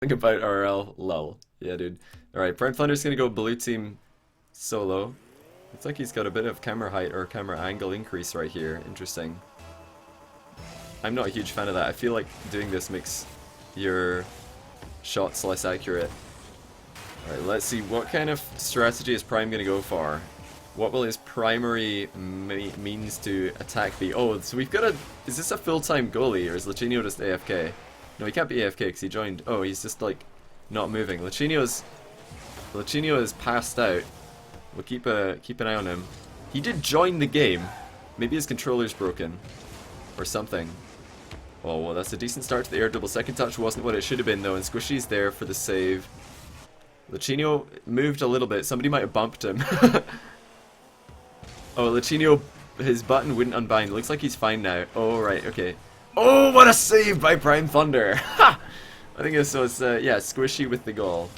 Think about RL, lol. Yeah, dude. Alright, Primethunder's gonna go blue team solo. Looks like he's got a bit of camera height or camera angle increase right here. Interesting. I'm not a huge fan of that. I feel like doing this makes your shots less accurate. Alright, let's see. What kind of strategy is Prime gonna go for? What will his primary means to attack be? Oh, so we've got a... Is this a full-time goalie or is Lachinio just AFK? No, he can't be AFK because he joined... Oh, he's just like not moving. Lachinio is passed out. We'll keep an eye on him. He did join the game. Maybe his controller's broken or something. Oh, well, that's a decent start to the air double. Second touch wasn't what it should have been though, and Squishy's there for the save. Lachinio moved a little bit. Somebody might have bumped him. Oh, Lachinio, his button wouldn't unbind. Looks like he's fine now. Oh, right, okay. Oh, what a save by Primethunder! Ha! I think this was, yeah, Squishy with the goal.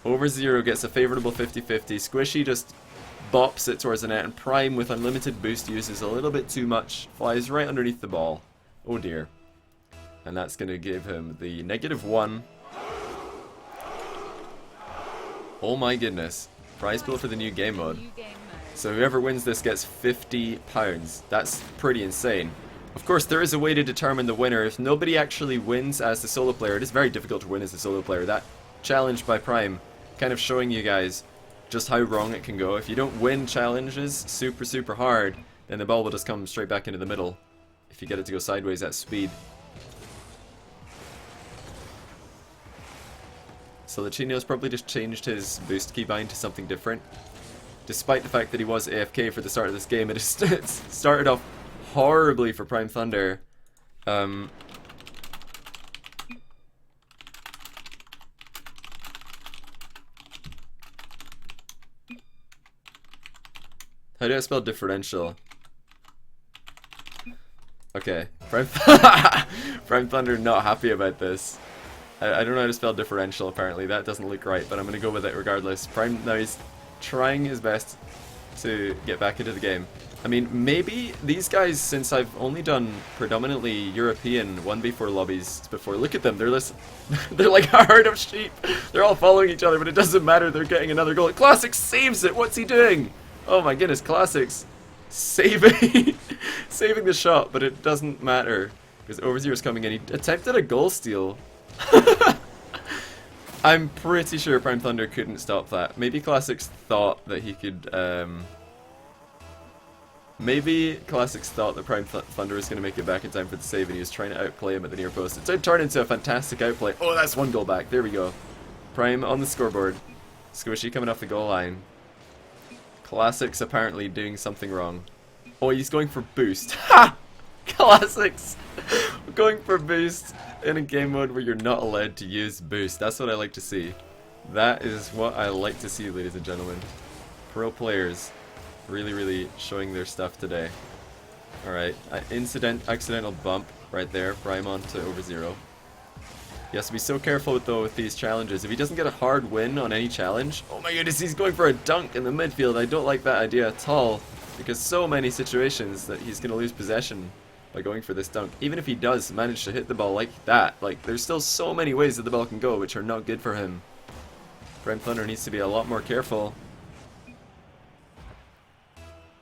OverZero gets a favorable 50-50. Squishy just bops it towards the net, and Prime, with unlimited boost, uses a little bit too much. Flies right underneath the ball. Oh dear. And that's going to give him the -1. Oh my goodness. Prize pool for the new game mode. So whoever wins this gets £50. That's pretty insane. Of course, there is a way to determine the winner. If nobody actually wins as the solo player, it is very difficult to win as a solo player. That challenge by Prime, kind of showing you guys just how wrong it can go. If you don't win challenges super hard, then the ball will just come straight back into the middle if you get it to go sideways at speed. So Lachinio's probably just changed his boost keybind to something different. Despite the fact that he was AFK for the start of this game, it started off horribly for Primethunder. How do I spell differential? Okay, Primethunder not happy about this. I don't know how to spell differential apparently, that doesn't look right, but I'm gonna go with it regardless. Prime, now he's trying his best to get back into the game. I mean, maybe these guys, since I've only done predominantly European 1v4 lobbies before, look at them, they're like a herd of sheep. They're all following each other, but it doesn't matter, they're getting another goal. Klassux saves it, what's he doing? Oh my goodness, Klassux saving saving the shot, but it doesn't matter because OverZero's coming in. He attempted a goal steal. I'm pretty sure Primethunder couldn't stop that. Maybe Klassux thought that he could, maybe Klassux thought that Primethunder was going to make it back in time for the save and he was trying to outplay him at the near post. It did turn into a fantastic outplay. Oh, that's one goal back. There we go. Prime on the scoreboard. Squishy coming off the goal line. Klassux apparently doing something wrong. Oh, he's going for boost. Ha! Klassux going for boost in a game mode where you're not allowed to use boost. That's what I like to see. That is what I like to see, ladies and gentlemen. Pro players really showing their stuff today. Alright, accidental bump right there. Prime on to OverZero. He has to be so careful with these challenges. If he doesn't get a hard win on any challenge, oh my goodness, he's going for a dunk in the midfield. I don't like that idea at all, because so many situations that he's going to lose possession by going for this dunk. Even if he does manage to hit the ball like that, like, there's still so many ways that the ball can go which are not good for him. Primethunder needs to be a lot more careful.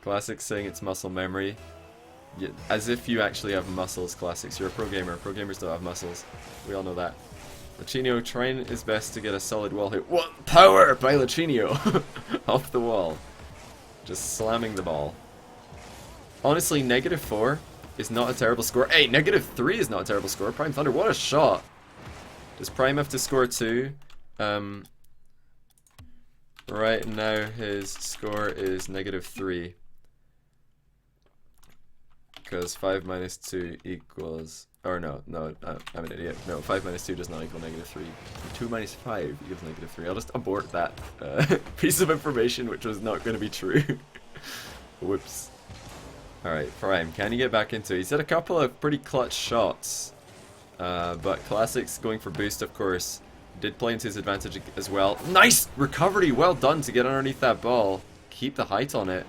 Klassux saying it's muscle memory. Yeah, as if you actually have muscles, Klassux. You're a pro gamer. Pro gamers don't have muscles. We all know that. Lachinio trying his best to get a solid wall hit. What power by Lachinio! Off the wall. Just slamming the ball. Honestly, -4 is not a terrible score. Hey, -3 is not a terrible score. Primethunder, what a shot! Does Prime have to score 2? Right now his score is -3. Because 5 minus 2 equals... Or no, I'm an idiot. No, 5 minus 2 does not equal -3. 2 minus 5 equals -3. I'll just abort that piece of information, which was not going to be true. Whoops. Alright, Prime, can you get back into it? He's had a couple of pretty clutch shots. But Klassux going for boost, of course, did play into his advantage as well. Nice recovery! Well done to get underneath that ball. Keep the height on it.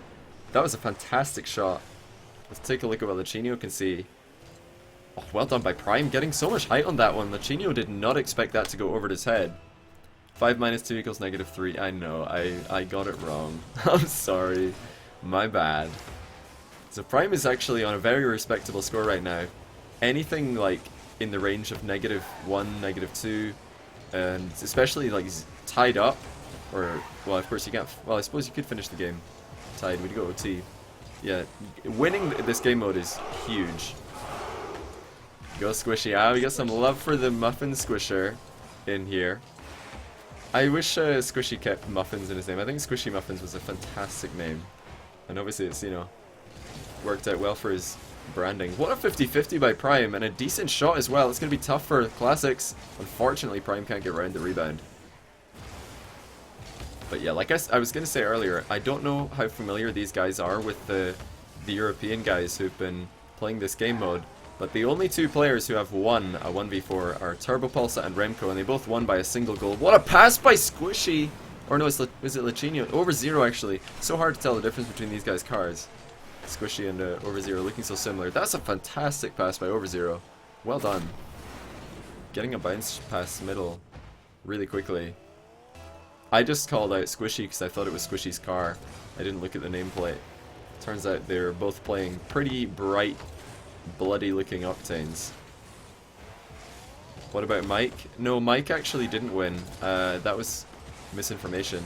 That was a fantastic shot. Let's take a look at what Lachinio can see. Oh, well done by Prime, getting so much height on that one. Lachinio did not expect that to go over his head. 5 minus 2 equals -3. I know, I got it wrong. I'm sorry. My bad. So Prime is actually on a very respectable score right now. Anything like in the range of -1, -2, and especially like tied up, or, well, of course you can't, well, I suppose you could finish the game tied, we'd go OT. Yeah, winning this game mode is huge. Go Squishy. Ah, we got some love for the Muffin Squisher in here. I wish Squishy kept Muffins in his name. I think SquishyMuffinz was a fantastic name. And obviously it's, you know, worked out well for his branding. What a 50-50 by Prime, and a decent shot as well. It's going to be tough for Klassux. Unfortunately, Prime can't get around the rebound. But yeah, like I was going to say earlier, I don't know how familiar these guys are with the European guys who've been playing this game mode. But the only two players who have won a 1v4 are Turbopulsa and Remco, and they both won by a single goal. What a pass by Squishy! Or no, is it Lachinio? OverZero, actually. So hard to tell the difference between these guys' cars. Squishy and OverZero looking so similar. That's a fantastic pass by OverZero. Well done. Getting a bounce pass middle really quickly. I just called out Squishy because I thought it was Squishy's car. I didn't look at the nameplate. Turns out they're both playing pretty bright, bloody looking octanes. What about Mike? No, Mike actually didn't win. That was misinformation.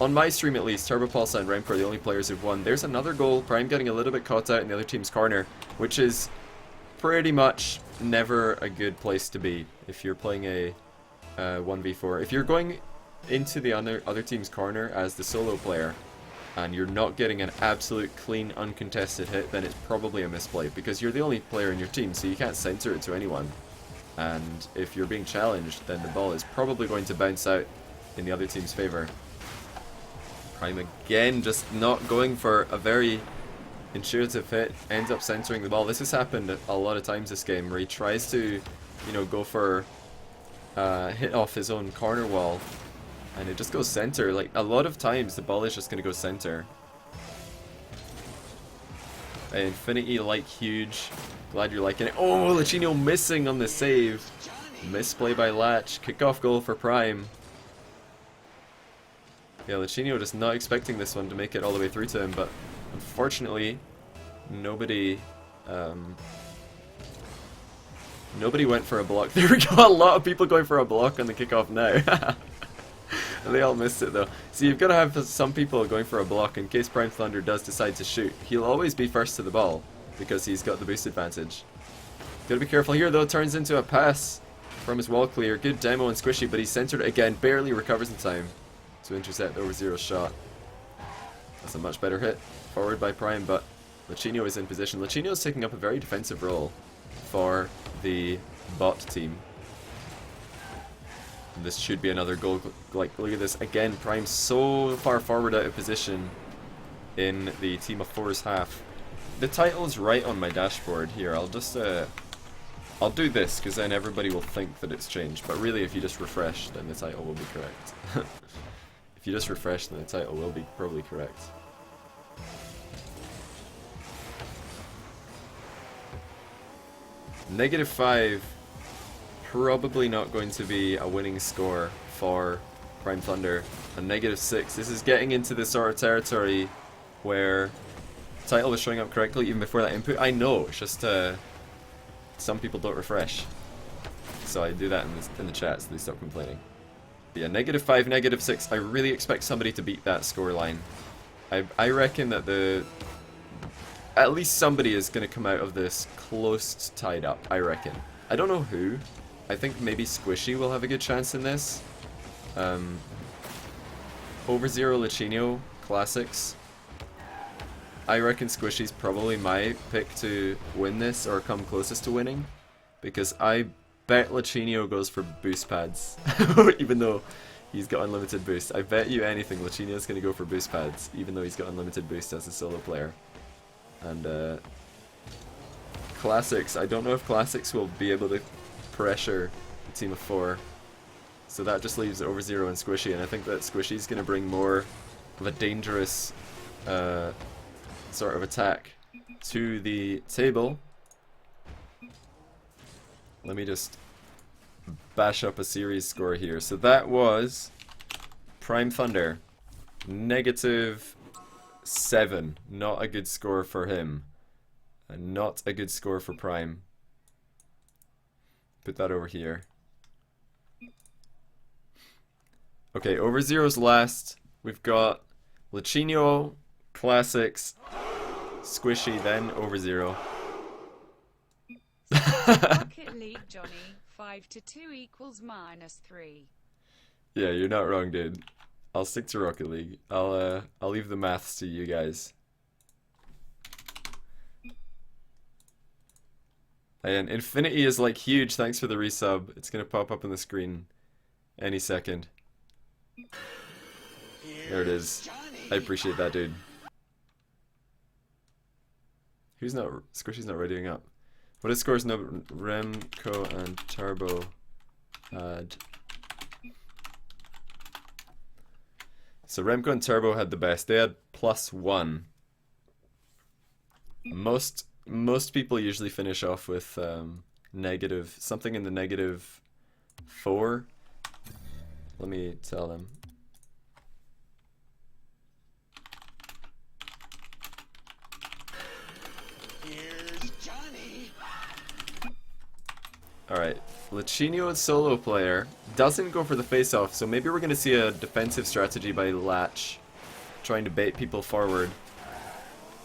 On my stream at least, Turbopulsa and Remco are the only players who've won. There's another goal. Prime getting a little bit caught out in the other team's corner, which is pretty much never a good place to be if you're playing a 1v4. If you're going into the other team's corner as the solo player and you're not getting an absolute clean uncontested hit, then it's probably a misplay because you're the only player in your team, so you can't center it to anyone. And if you're being challenged, then the ball is probably going to bounce out in the other team's favor. Prime again just not going for a very intuitive hit, ends up centering the ball. This has happened a lot of times this game where he tries to, you know, go for hit off his own corner wall and it just goes center. Like, a lot of times the ball is just going to go center. Infinity like huge. Glad you're liking it. Oh, Lachinio missing on the save. Misplay by Latch. Kickoff goal for Prime. Yeah, Lachinio just not expecting this one to make it all the way through to him, but unfortunately, nobody went for a block. There we go, a lot of people going for a block on the kickoff now. They all missed it though. So you've got to have some people going for a block in case Primethunder does decide to shoot. He'll always be first to the ball because he's got the boost advantage. Gotta be careful here though, turns into a pass from his wall clear. Good demo and Squishy, but he's centered it again, barely recovers in time to intercept OverZero's shot. That's a much better hit forward by Prime, but Lachinio is in position. Lachinio is taking up a very defensive role for the bot team. And this should be another goal. Like, look at this again. Prime so far forward out of position in the team of four's half. The title is right on my dashboard here. I'll just I'll do this because then everybody will think that it's changed. But really, if you just refresh, then the title will be correct. If you just refresh, then the title will be probably correct. -5. Probably not going to be a winning score for Primethunder. And -6. This is getting into the sort of territory where the title was showing up correctly even before that input. I know, it's just some people don't refresh. So I do that in the chat so they stop complaining. But yeah, -5, -6. I really expect somebody to beat that scoreline. I reckon that at least somebody is going to come out of this close to tied up, I reckon. I don't know who. I think maybe Squishy will have a good chance in this. OverZero, Lachinio, Klassux. I reckon Squishy's probably my pick to win this or come closest to winning. Because I bet Lachinio goes for boost pads. Even though he's got unlimited boost. I bet you anything Lachinio's going to go for boost pads. Even though he's got unlimited boost as a solo player. And Klassux, I don't know if Klassux will be able to pressure the team of 4. So that just leaves OverZero and Squishy, and I think that Squishy's going to bring more of a dangerous sort of attack to the table. Let me just bash up a series score here. So that was Primethunder. -7. Not a good score for him. And not a good score for Prime. Put that over here. Okay, OverZero's last. We've got Lachinio, Klassux, Squishy, then OverZero. Rocket League, Johnny. 5 to 2 equals -3. Yeah, you're not wrong, dude. I'll stick to Rocket League. I'll leave the maths to you guys. And Infinity is like huge. Thanks for the resub. It's gonna pop up on the screen any second. There it is. I appreciate that, dude. Who's not? Squishy's not readying up. What is scores? No, Remco and Turbo had. So Remco and Turbo had the best. They had +1. Most people usually finish off with negative, something in the -4. Let me tell them. Here's Johnny. Alright, Lachinio, solo player, doesn't go for the face-off, so maybe we're going to see a defensive strategy by Lach, trying to bait people forward.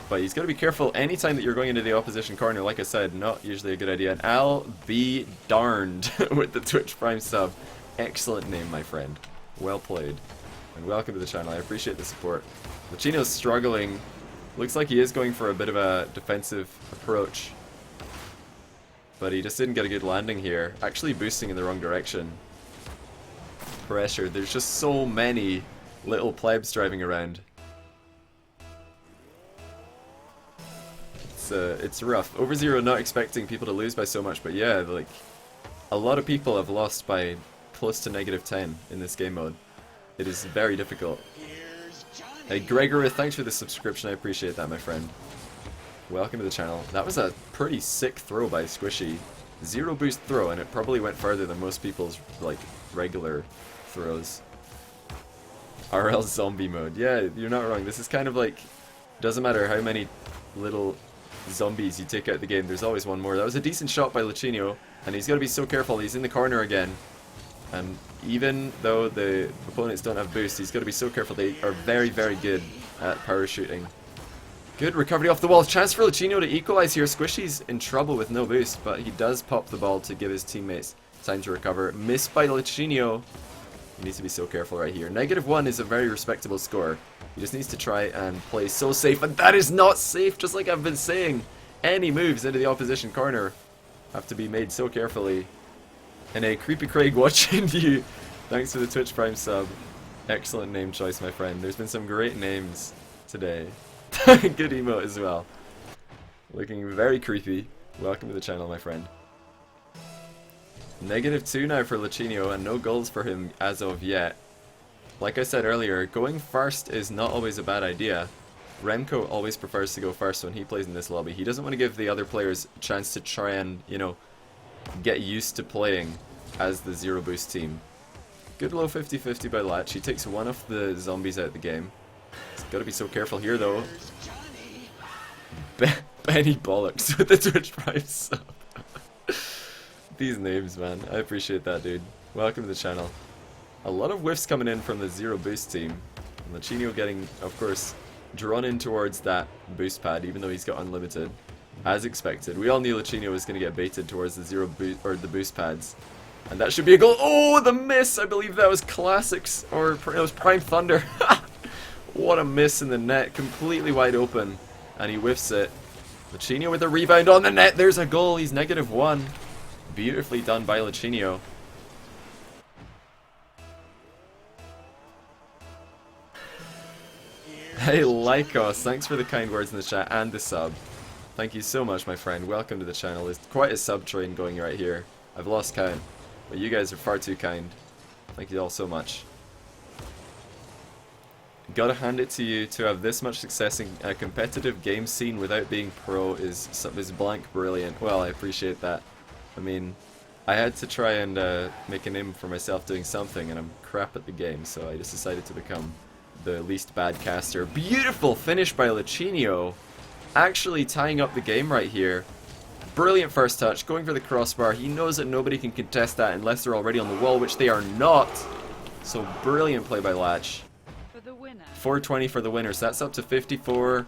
But he's got to be careful anytime that you're going into the opposition corner. Like I said, not usually a good idea. And I'll be darned with the Twitch Prime sub. Excellent name, my friend. Well played. And welcome to the channel. I appreciate the support. Lachinio's struggling. Looks like he is going for a bit of a defensive approach. But he just didn't get a good landing here. Actually boosting in the wrong direction. Pressure. There's just so many little plebs driving around. It's rough. OverZero not expecting people to lose by so much, but yeah, like a lot of people have lost by close to -10 in this game mode. It is very difficult. Hey Gregory, thanks for the subscription. I appreciate that, my friend. Welcome to the channel. That was a pretty sick throw by Squishy. 0 boost throw, and it probably went farther than most people's like regular throws. RL zombie mode. Yeah, you're not wrong. This is kind of like, doesn't matter how many little zombies you take out the game, there's always one more. That was a decent shot by Lachinio, and he's got to be so careful. He's in the corner again, and even though the opponents don't have boost, he's got to be so careful. They are very, very good at parachuting. Good recovery off the wall. Chance for Lachinio to equalize here. Squishy's in trouble with no boost, but he does pop the ball to give his teammates time to recover. Missed by Lachinio. He needs to be so careful right here. -1 is a very respectable score. He just needs to try and play so safe, and that is not safe, just like I've been saying. Any moves into the opposition corner have to be made so carefully. And a Creepy Craig watching you. Thanks for the Twitch Prime sub. Excellent name choice, my friend. There's been some great names today. Good emote as well. Looking very creepy. Welcome to the channel, my friend. -2 now for Lachinio, and no goals for him as of yet. Like I said earlier, going first is not always a bad idea. Remco always prefers to go first when he plays in this lobby. He doesn't want to give the other players a chance to try and, you know, get used to playing as the 0 boost team. Good low 50-50 by Lach. He takes one of the zombies out of the game. He's got to be so careful here, though. Benny Bollocks with the Twitch Prime sub. These names, man. I appreciate that, dude. Welcome to the channel. A lot of whiffs coming in from the 0 boost team. And Lachinio getting, of course, drawn in towards that boost pad, even though he's got unlimited. As expected. We all knew Lachinio was going to get baited towards the 0 boost, or the boost pads. And that should be a goal. Oh, the miss! I believe that was Klassux, or it was Primethunder. What a miss in the net. Completely wide open. And he whiffs it. Lachinio with a rebound on the net. There's a goal. He's -1. Beautifully done by Lachinio. Hey Lycos, thanks for the kind words in the chat and the sub. Thank you so much, my friend. Welcome to the channel. There's quite a sub train going right here. I've lost count, but you guys are far too kind. Thank you all so much. Gotta hand it to you to have this much success in a competitive game scene without being pro is blank brilliant. Well, I appreciate that. I mean, I had to try and make a name for myself doing something, and I'm crap at the game, so I just decided to become the least bad caster. Beautiful finish by Lachinio, actually tying up the game right here. Brilliant first touch, going for the crossbar. He knows that nobody can contest that unless they're already on the wall, which they are not. So brilliant play by Lach. For the winner. 420 for the winner, so that's up to 54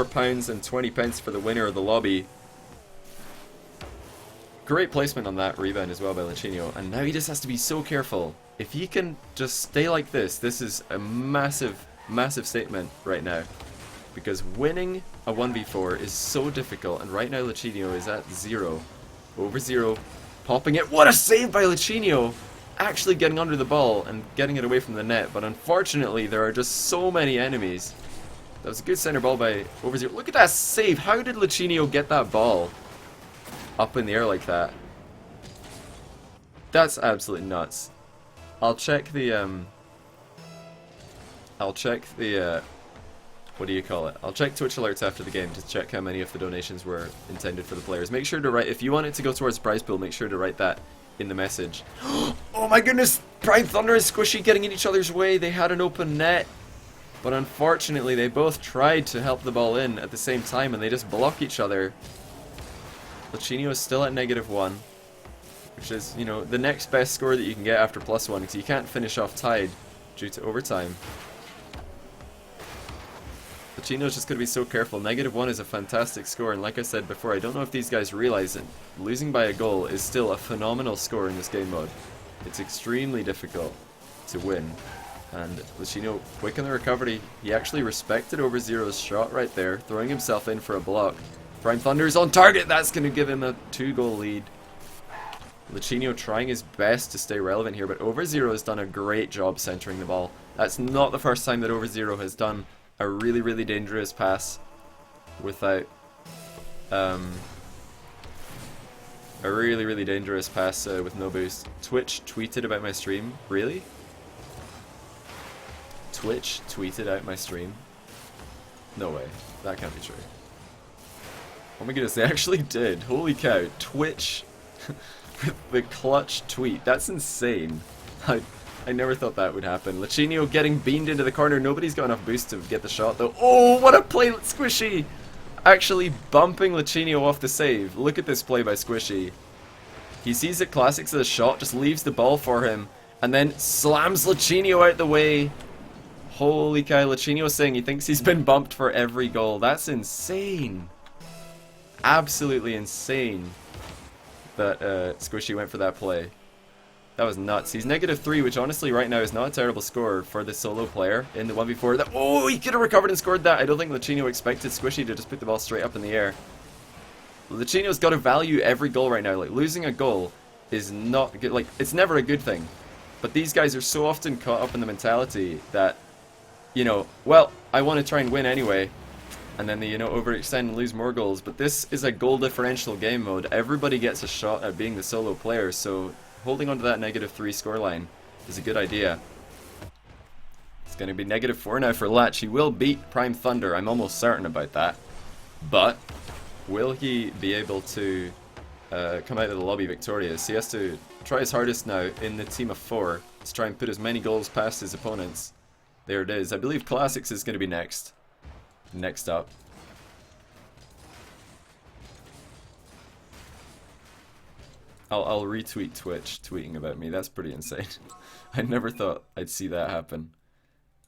pounds and 20 pence for the winner of the lobby. Great placement on that rebound as well by Lachinio, and now he just has to be so careful. If he can just stay like this is a massive, massive statement right now. Because winning a 1v4 is so difficult, and right now Lachinio is at 0. OverZero popping it. What a save by Lachinio! Actually getting under the ball and getting it away from the net, but unfortunately there are just so many enemies. That was a good center ball by OverZero. Look at that save! How did Lachinio get that ball up in the air like that? That's absolutely nuts. I'll check the what do you call it? I'll check Twitch alerts after the game to check how many of the donations were intended for the players. Make sure to write, if you want it to go towards the prize pool, make sure to write that in the message. Oh my goodness! Primethunder and Squishy getting in each other's way. They had an open net, but unfortunately they both tried to help the ball in at the same time and they just block each other. Lachinio is still at -1, which is, you know, the next best score that you can get after +1, because you can't finish off tied due to overtime. Lachinio's just going to be so careful. -1 is a fantastic score, and like I said before, I don't know if these guys realize that losing by a goal is still a phenomenal score in this game mode. It's extremely difficult to win, and Lachinio, quick in the recovery, he actually respected OverZero's shot right there, throwing himself in for a block. Primethunder is on target, that's going to give him a 2-goal lead. Lachinio trying his best to stay relevant here, but OverZero has done a great job centering the ball. That's not the first time that OverZero has done a really, really dangerous pass without a really, really dangerous pass with no boost. Twitch tweeted about my stream. Really? Twitch tweeted out my stream? No way. That can't be true. Oh my goodness, they actually did. Holy cow. Twitch with the clutch tweet. That's insane. I never thought that would happen. Lachinio getting beamed into the corner. Nobody's got enough boost to get the shot though. Oh, what a play, Squishy! Actually bumping Lachinio off the save. Look at this play by Squishy. He sees that Klassux as a shot, just leaves the ball for him, and then slams Lachinio out the way. Holy cow, Lachinio saying he thinks he's been bumped for every goal. That's insane. Absolutely insane that Squishy went for that play. That was nuts. He's -3, which honestly right now is not a terrible score for the solo player in the 1v4. Oh, he could have recovered and scored that. I don't think Lachinio expected Squishy to just put the ball straight up in the air. Lachinio's got to value every goal right now. Like, losing a goal is not good. Like, it's never a good thing. But these guys are so often caught up in the mentality that, you know, well, I want to try and win anyway. And then they, you know, overextend and lose more goals. But this is a goal differential game mode. Everybody gets a shot at being the solo player, so holding on to that -3 scoreline is a good idea. It's going to be -4 now for Lach. He will beat Primethunder, I'm almost certain about that. But will he be able to come out of the lobby victorious? He has to try his hardest now in the team of 4 to try and put as many goals past his opponents. There it is. I believe Klassux is going to be next up. I'll retweet Twitch tweeting about me. That's pretty insane. I never thought I'd see that happen.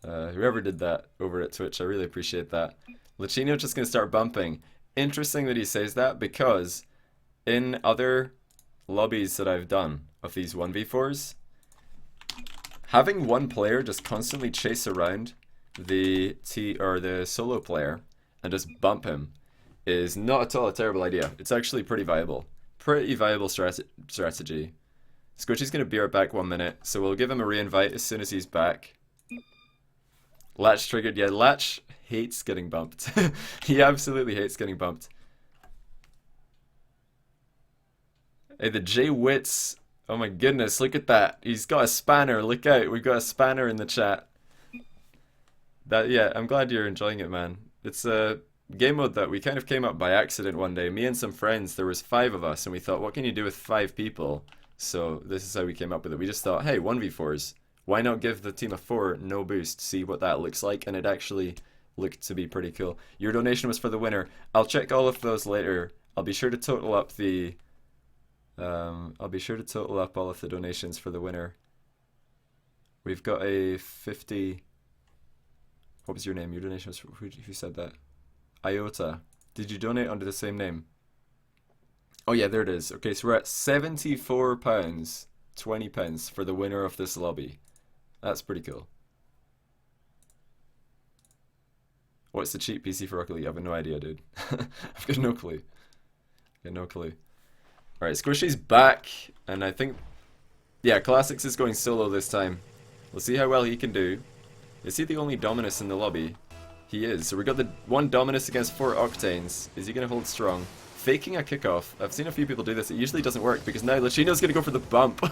Whoever did that over at Twitch, I really appreciate that. Lachinio just gonna start bumping. Interesting that he says that, because in other lobbies that I've done of these 1v4s, having one player just constantly chase around the solo player and just bump him is not at all a terrible idea. It's actually pretty viable. Pretty viable strategy. Squishy's going to be right back 1 minute, so we'll give him a reinvite as soon as he's back. Lach triggered. Yeah, Lach hates getting bumped. He absolutely hates getting bumped. Hey, the J-Wits. Oh my goodness, look at that. He's got a spanner. Look out, we've got a spanner in the chat. Yeah, I'm glad you're enjoying it, man. It's game mode that we kind of came up by accident one day. Me and some friends, there was 5 of us, and we thought, what can you do with 5 people? So this is how we came up with it. We just thought, hey, 1v4s. Why not give the team of 4 no boost, see what that looks like, and it actually looked to be pretty cool. Your donation was for the winner. I'll check all of those later. I'll be sure to total up the all of the donations for the winner. We've got a 50. What was your name? Your donation was who said that? Iota. Did you donate under the same name? Oh yeah, there it is. Okay, so we're at £74, 20 pence for the winner of this lobby. That's pretty cool. What's the cheap PC for Rocket League? I have no idea, dude. I've got no clue. Alright, Squishy's back, and I think, yeah, Klassux is going solo this time. We'll see how well he can do. Is he the only Dominus in the lobby? He is. So we got the 1 Dominus against 4 Octanes. Is he going to hold strong? Faking a kickoff. I've seen a few people do this. It usually doesn't work because now Lachinio's going to go for the bump.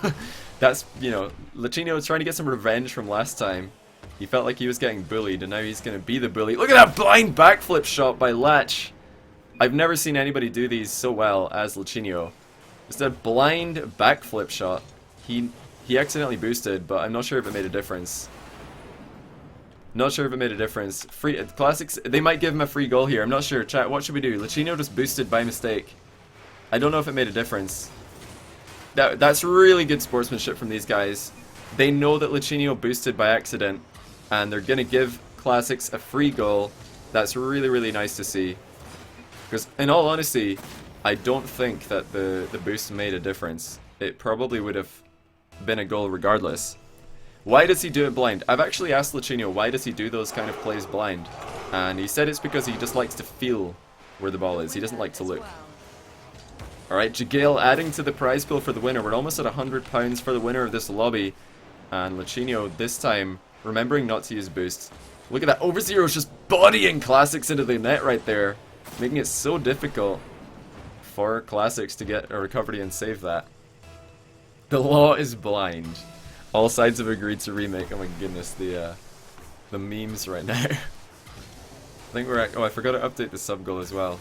That's, you know, Lachinio was trying to get some revenge from last time. He felt like he was getting bullied, and now he's going to be the bully. Look at that blind backflip shot by Lach. I've never seen anybody do these so well as Lachinio. Just a blind backflip shot. He accidentally boosted, but I'm not sure if it made a difference. Free Klassux, they might give him a free goal here. I'm not sure. Chat, what should we do? Lachinio just boosted by mistake. I don't know if it made a difference. That's really good sportsmanship from these guys. They know that Lachinio boosted by accident, and they're gonna give Klassux a free goal. That's really, really nice to see. Because in all honesty, I don't think that the boost made a difference. It probably would have been a goal regardless. Why does he do it blind? I've actually asked Lachinio why does he do those kind of plays blind, and he said it's because he just likes to feel where the ball is. He doesn't like to look. Alright, Jagale adding to the prize pool for the winner. We're almost at £100 for the winner of this lobby, and Lachinio this time remembering not to use boost. Look at that, OverZero's just bodying Klassux into the net right there, making it so difficult for Klassux to get a recovery and save that. The law is blind. All sides have agreed to remake. Oh my goodness, the memes right now. I think we're at, oh, I forgot to update the sub goal as well.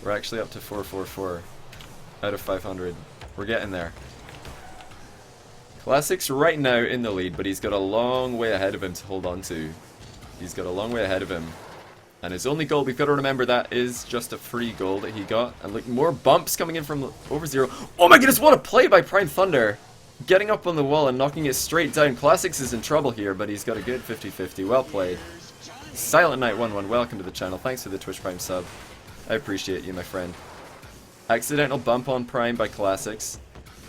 We're actually up to 444 out of 500. We're getting there. Klassux right now in the lead, but he's got a long way ahead of him to hold on to. He's got a long way ahead of him. And his only goal, we've got to remember, that is just a free goal that he got. And look, more bumps coming in from OverZero. Oh my goodness, what a play by Primethunder! Getting up on the wall and knocking it straight down. Klassux is in trouble here, but he's got a good 50-50. Well played. Silent Knight 11, welcome to the channel. Thanks for the Twitch Prime sub. I appreciate you, my friend. Accidental bump on Prime by Klassux.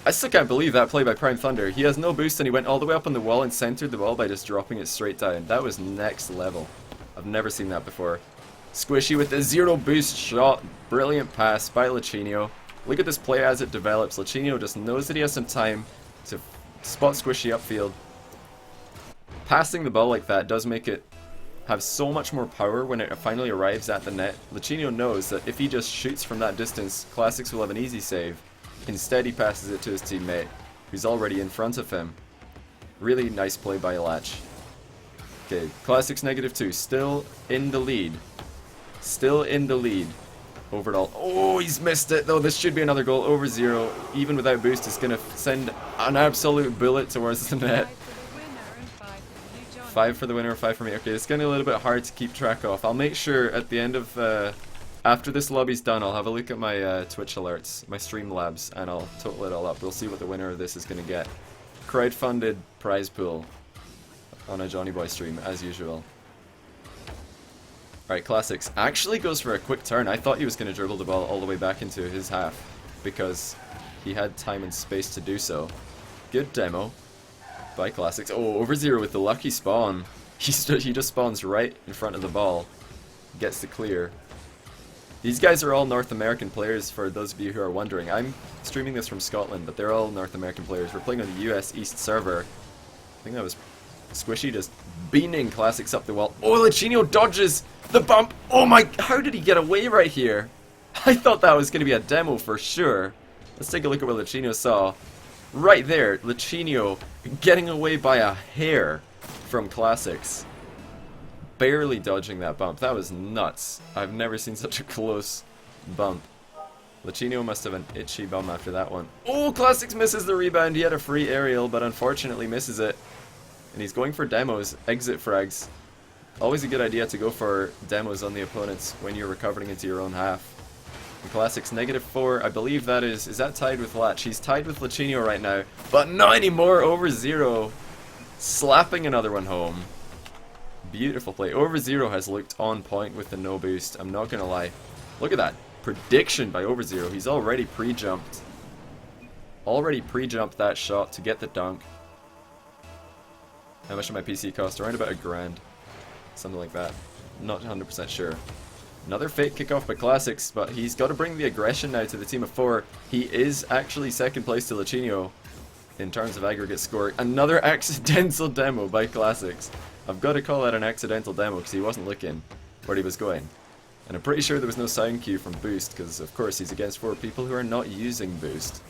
I still can't believe that play by Primethunder. He has no boost and he went all the way up on the wall and centered the ball by just dropping it straight down. That was next level. I've never seen that before. Squishy with the 0 boost shot. Brilliant pass by Lachinio. Look at this play as it develops. Lachinio just knows that he has some time to spot Squishy upfield. Passing the ball like that does make it have so much more power when it finally arrives at the net. Lachinio knows that if he just shoots from that distance, Klassux will have an easy save. Instead, he passes it to his teammate, who's already in front of him. Really nice play by Lach. Okay, Klassux -2, still in the lead. Still in the lead. Overall. Oh, he's missed it though. This should be another goal. OverZero, even without boost, is going to send an absolute bullet towards the net. 5 for the winner, 5 for me. Okay, it's getting a little bit hard to keep track of. I'll make sure at the end of, after this lobby's done, I'll have a look at my Twitch alerts, my Streamlabs, and I'll total it all up. We'll see what the winner of this is going to get. Crowdfunded prize pool on a Johnny Boy stream, as usual. Alright, Klassux actually goes for a quick turn. I thought he was going to dribble the ball all the way back into his half because he had time and space to do so. Good demo by Klassux. Oh, OverZero with the lucky spawn. He just spawns right in front of the ball. Gets the clear. These guys are all North American players, for those of you who are wondering. I'm streaming this from Scotland, but they're all North American players. We're playing on the US East server. I think that was Squishy just beaning Klassux up the wall. Oh, Lachinio dodges the bump. Oh my, how did he get away right here? I thought that was going to be a demo for sure. Let's take a look at what Lachinio saw. Right there, Lachinio getting away by a hair from Klassux. barely dodging that bump. That was nuts. I've never seen such a close bump. Lachinio must have an itchy bum after that one. Oh, Klassux misses the rebound. He had a free aerial, but unfortunately misses it. And he's going for demos, exit frags. Always a good idea to go for demos on the opponents when you're recovering into your own half. And Klassux -4, I believe that is that tied with Lach? He's tied with Lachinio right now, but not anymore. OverZero slapping another one home. Beautiful play. OverZero has looked on point with the no boost, I'm not gonna lie. Look at that prediction by OverZero. He's already pre-jumped. Already pre-jumped that shot to get the dunk. How much did my PC cost? Around about $1,000. Something like that. Not 100% sure. Another fake kickoff by Klassux, but he's got to bring the aggression now to the team of 4. He is actually second place to Lachinio in terms of aggregate score. Another accidental demo by Klassux. I've got to call that an accidental demo because he wasn't looking where he was going. And I'm pretty sure there was no sound cue from Boost because of course he's against 4 people who are not using Boost.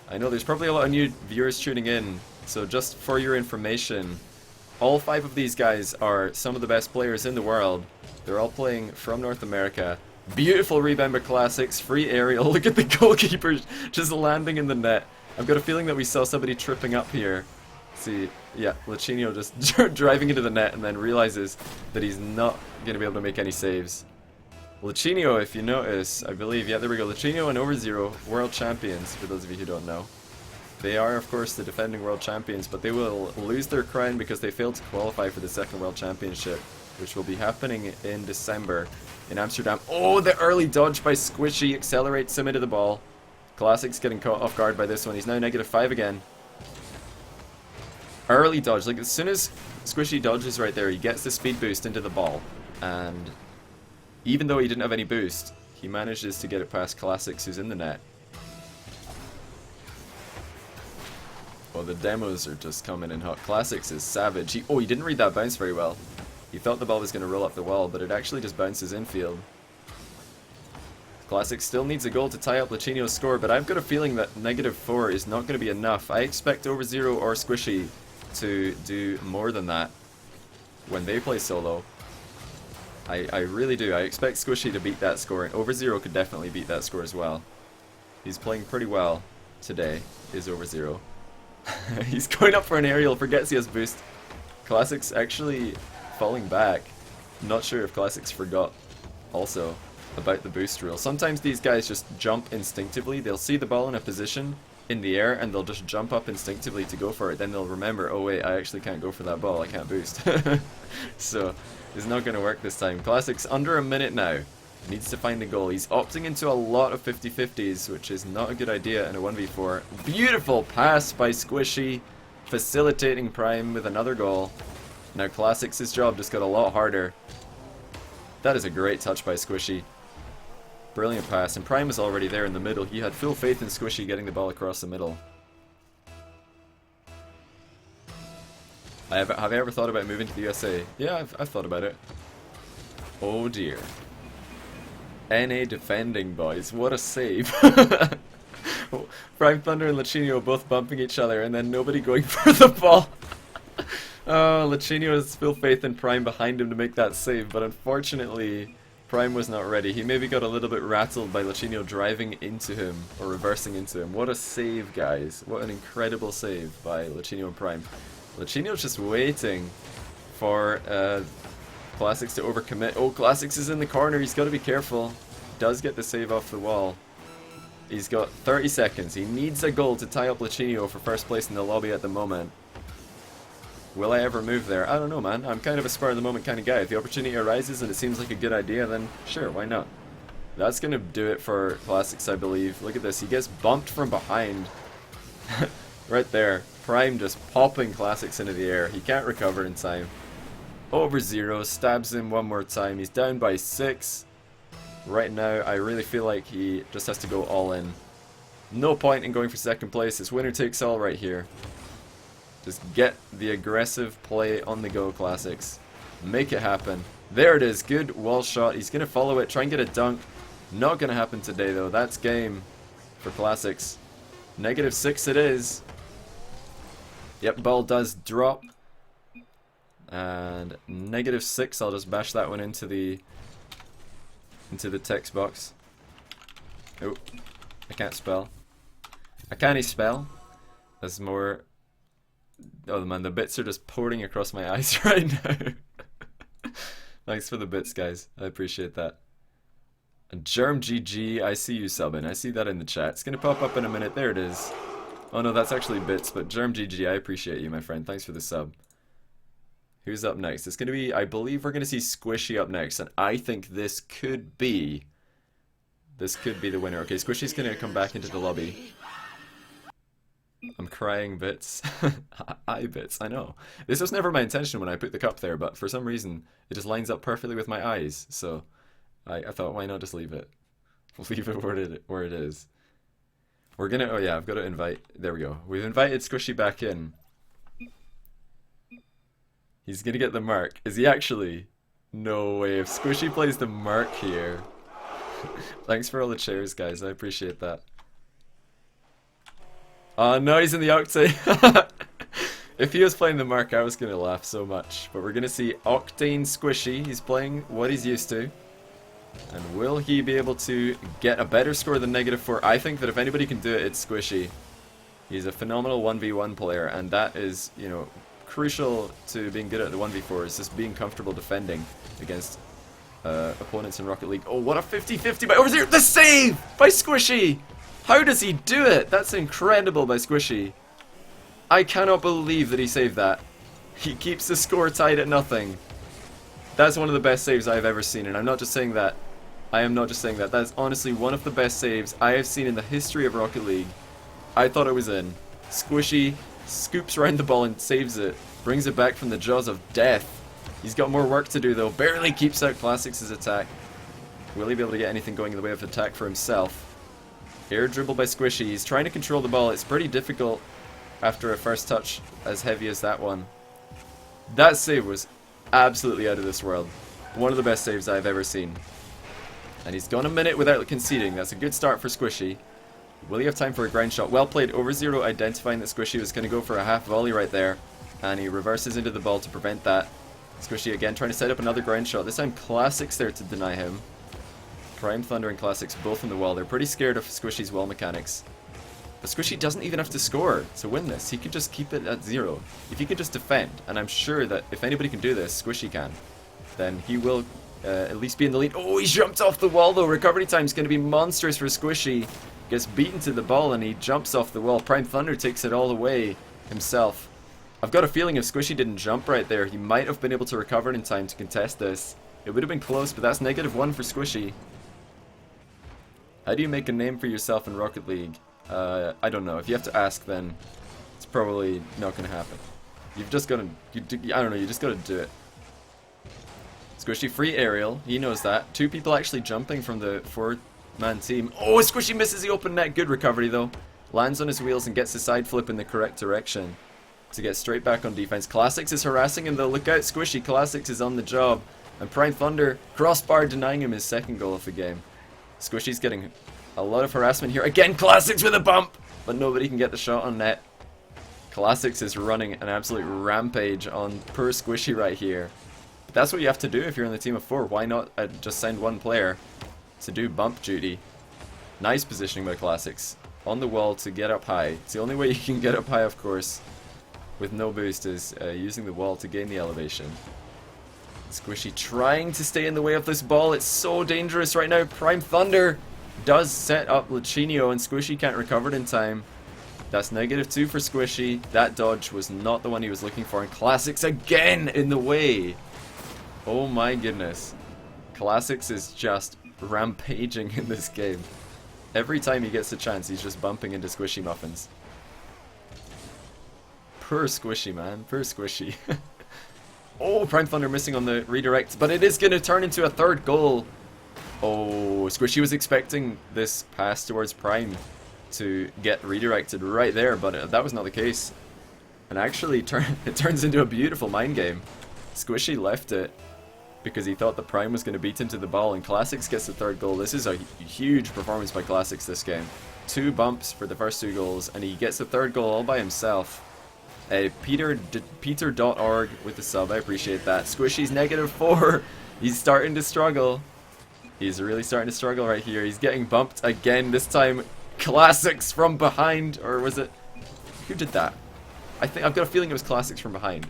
I know there's probably a lot of new viewers tuning in, so just for your information, all 5 of these guys are some of the best players in the world. They're all playing from North America. Beautiful rebound by Klassux, free aerial. Look at the goalkeeper just landing in the net. I've got a feeling that we saw somebody tripping up here. See, yeah, Lachinio just driving into the net and then realizes that he's not going to be able to make any saves. Lachinio, if you notice, I believe, yeah, there we go. Lachinio and OverZero, world champions, for those of you who don't know. They are, of course, the defending world champions, but they will lose their crown because they failed to qualify for the second world championship, which will be happening in December in Amsterdam. Oh, the early dodge by Squishy accelerates him into the ball. Klassux getting caught off guard by this one. He's now -5 again. Early dodge. Like, as soon as Squishy dodges right there, he gets the speed boost into the ball. And even though he didn't have any boost, he manages to get it past Klassux, who's in the net. Well, the demos are just coming in hot. Klassux is savage. He didn't read that bounce very well. He thought the ball was going to roll up the wall, but it actually just bounces infield. Klassux still needs a goal to tie up Lachinio's score, but I've got a feeling that -4 is not going to be enough. I expect OverZero or Squishy to do more than that when they play solo. I really do. I expect Squishy to beat that score, and OverZero could definitely beat that score as well. He's playing pretty well today, is OverZero. He's going up for an aerial, forgets he has boost. Klassux actually falling back. Not sure if Klassux forgot also about the boost rule. Sometimes these guys just jump instinctively. They'll see the ball in a position in the air and they'll just jump up instinctively to go for it. Then they'll remember, oh wait, I actually can't go for that ball, I can't boost. So it's not going to work this time. Klassux under a minute now. Needs to find a goal. He's opting into a lot of 50-50s, which is not a good idea in a 1v4. Beautiful pass by Squishy, facilitating Prime with another goal. Now Klassux's job just got a lot harder. That is a great touch by Squishy. Brilliant pass, and Prime was already there in the middle. He had full faith in Squishy getting the ball across the middle. Have I ever thought about moving to the USA? Yeah, I've thought about it. Oh dear. NA defending, boys. What a save. Primethunder and Lachinio both bumping each other and then nobody going for the ball. Oh, Lachinio has full faith in Prime behind him to make that save, but unfortunately Prime was not ready. He maybe got a little bit rattled by Lachinio driving into him, or reversing into him. What a save, guys. What an incredible save by Lachinio and Prime. Lachinio's just waiting for Klassux to overcommit. Oh, Klassux is in the corner. He's got to be careful. Does get the save off the wall. He's got 30 seconds. He needs a goal to tie up Lachinio for first place in the lobby at the moment. Will I ever move there? I don't know, man. I'm kind of a spur of the moment kind of guy. If the opportunity arises and it seems like a good idea, then sure, why not? That's going to do it for Klassux, I believe. Look at this. He gets bumped from behind. Right there. Prime just popping Klassux into the air. He can't recover in time. OverZero stabs him one more time. He's down by 6. Right now, I really feel like he just has to go all in. No point in going for second place. It's winner takes all right here. Just get the aggressive play on the go, Klassux. Make it happen. There it is. Good wall shot. He's going to follow it. Try and get a dunk. Not going to happen today, though. That's game for Klassux. -6 it is. Yep, ball does drop. And -6, I'll just bash that one into the text box. Oh, I can't spell. I can't spell. There's more. Oh man, the bits are just pouring across my eyes right now. Thanks for the bits, guys. I appreciate that. And Germ GG, I see you subbing. I see that in the chat. It's gonna pop up in a minute. There it is. Oh no, that's actually bits, but Germ GG, I appreciate you, my friend. Thanks for the sub. Who's up next? It's gonna be, I believe we're gonna see Squishy up next, and I think this could be the winner. Okay, Squishy's gonna come back into the lobby. I'm crying bits. Eye bits, I know. This was never my intention when I put the cup there, but for some reason it just lines up perfectly with my eyes, so I thought, why not just leave it? Leave it where it is. We're gonna, oh yeah, I've got to invite, there we go. We've invited Squishy back in. He's gonna get the mark. Is he actually? No way. If Squishy plays the mark here. Thanks for all the chairs, guys. I appreciate that. Oh no, he's in the Octane. If he was playing the mark, I was gonna laugh so much. But we're gonna see Octane Squishy. He's playing what he's used to. And will he be able to get a better score than -4? I think that if anybody can do it, it's Squishy. He's a phenomenal 1v1 player, and that is, you know, crucial to being good at the 1v4 is just being comfortable defending against opponents in Rocket League. Oh, what a 50-50 by OverZero! The save by Squishy! How does he do it? That's incredible by Squishy. I cannot believe that he saved that. He keeps the score tied at nothing. That's one of the best saves I've ever seen, and I'm not just saying that. I am not just saying that. That's honestly one of the best saves I have seen in the history of Rocket League. I thought it was in. Squishy scoops around the ball and saves it. Brings it back from the jaws of death. He's got more work to do though. Barely keeps out Klassux' attack. Will he be able to get anything going in the way of attack for himself? Air dribble by Squishy. He's trying to control the ball. It's pretty difficult after a first touch as heavy as that one. That save was absolutely out of this world. One of the best saves I've ever seen. And he's gone a minute without conceding. That's a good start for Squishy. Will he have time for a grind shot? Well played. OverZero identifying that Squishy was going to go for a half volley right there. And he reverses into the ball to prevent that. Squishy again trying to set up another grind shot. This time Klassux there to deny him. Primethunder and Klassux both on the wall. They're pretty scared of Squishy's wall mechanics. But Squishy doesn't even have to score to win this. He can just keep it at 0. If he can just defend, and I'm sure that if anybody can do this, Squishy can, then he will at least be in the lead. Oh, he jumped off the wall though. Recovery time is going to be monstrous for Squishy. Gets beaten to the ball and he jumps off the wall. Primethunder takes it all away himself. I've got a feeling if Squishy didn't jump right there, he might have been able to recover in time to contest this. It would have been close, but that's -1 for Squishy. How do you make a name for yourself in Rocket League? I don't know. If you have to ask, then it's probably not going to happen. You've just got to, I don't know, you just got to do it. Squishy free aerial, he knows that. 2 people actually jumping from the 4-man team. Oh, Squishy misses the open net. Good recovery though. Lands on his wheels and gets the side flip in the correct direction to get straight back on defense. Klassux is harassing him though. Look out, Squishy. Klassux is on the job. And Primethunder crossbar denying him his second goal of the game. Squishy's getting a lot of harassment here. Again, Klassux with a bump! But nobody can get the shot on net. Klassux is running an absolute rampage on poor Squishy right here. But that's what you have to do if you're in the team of 4. Why not just send one player to do bump duty? Nice positioning by Klassux. On the wall to get up high. It's the only way you can get up high, of course, with no boost, is using the wall to gain the elevation. Squishy trying to stay in the way of this ball. It's so dangerous right now. Primethunder does set up Lachinio and Squishy can't recover it in time. That's -2 for Squishy. That dodge was not the one he was looking for. And Klassux again in the way. Oh my goodness. Klassux is just rampaging in this game. Every time he gets a chance, he's just bumping into SquishyMuffinz. Poor Squishy, man. Poor Squishy. Oh, Primethunder missing on the redirect, but it is going to turn into a third goal. Oh, Squishy was expecting this pass towards Prime to get redirected right there, but that was not the case. And actually, it turns into a beautiful mind game. Squishy left it because he thought that Prime was going to beat him to the ball, and Klassux gets the third goal. This is a huge performance by Klassux this game. 2 bumps for the first 2 goals, and he gets the third goal all by himself. Peter.org with the sub, I appreciate that. Squishy's -4. He's starting to struggle. He's really starting to struggle right here. He's getting bumped again, this time Klassux from behind, or was it? Who did that? I've got a feeling it was Klassux from behind.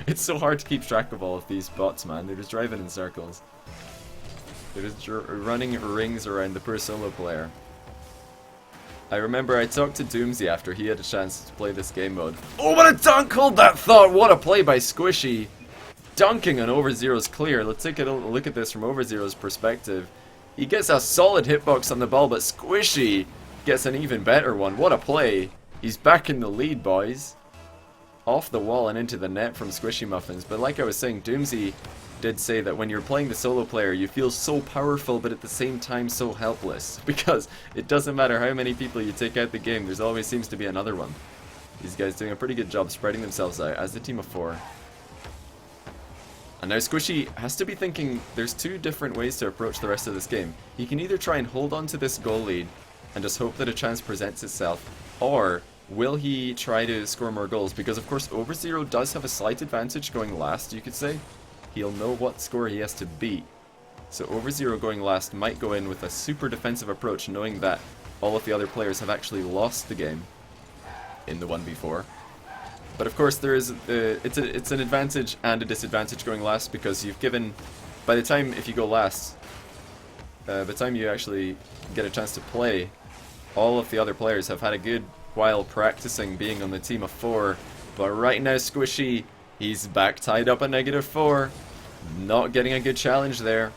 It's so hard to keep track of all of these bots, man. They're just driving in circles. They're just running rings around the poor solo player. I remember I talked to Doomsy after he had a chance to play this game mode. Oh, what a dunk! Hold that thought! What a play by Squishy! Dunking on OverZero's clear. Let's take a look at this from OverZero's perspective. He gets a solid hitbox on the ball, but Squishy gets an even better one. What a play! He's back in the lead, boys. Off the wall and into the net from SquishyMuffinz. But like I was saying, Doomsy did say that when you're playing the solo player, you feel so powerful, but at the same time so helpless. Because it doesn't matter how many people you take out the game, there's always seems to be another one. These guys doing a pretty good job spreading themselves out as the team of 4. And now Squishy has to be thinking there's 2 different ways to approach the rest of this game. He can either try and hold on to this goal lead and just hope that a chance presents itself, or will he try to score more goals? Because of course OverZero does have a slight advantage going last, you could say. He'll know what score he has to beat. So OverZero going last might go in with a super defensive approach, knowing that all of the other players have actually lost the game in the 1v4. But of course there is it's an advantage and a disadvantage going last, because you've given, by the time if you go last, by the time you actually get a chance to play, all of the other players have had a good while practicing being on the team of 4. But right now Squishy, he's back tied up at -4. Not getting a good challenge there.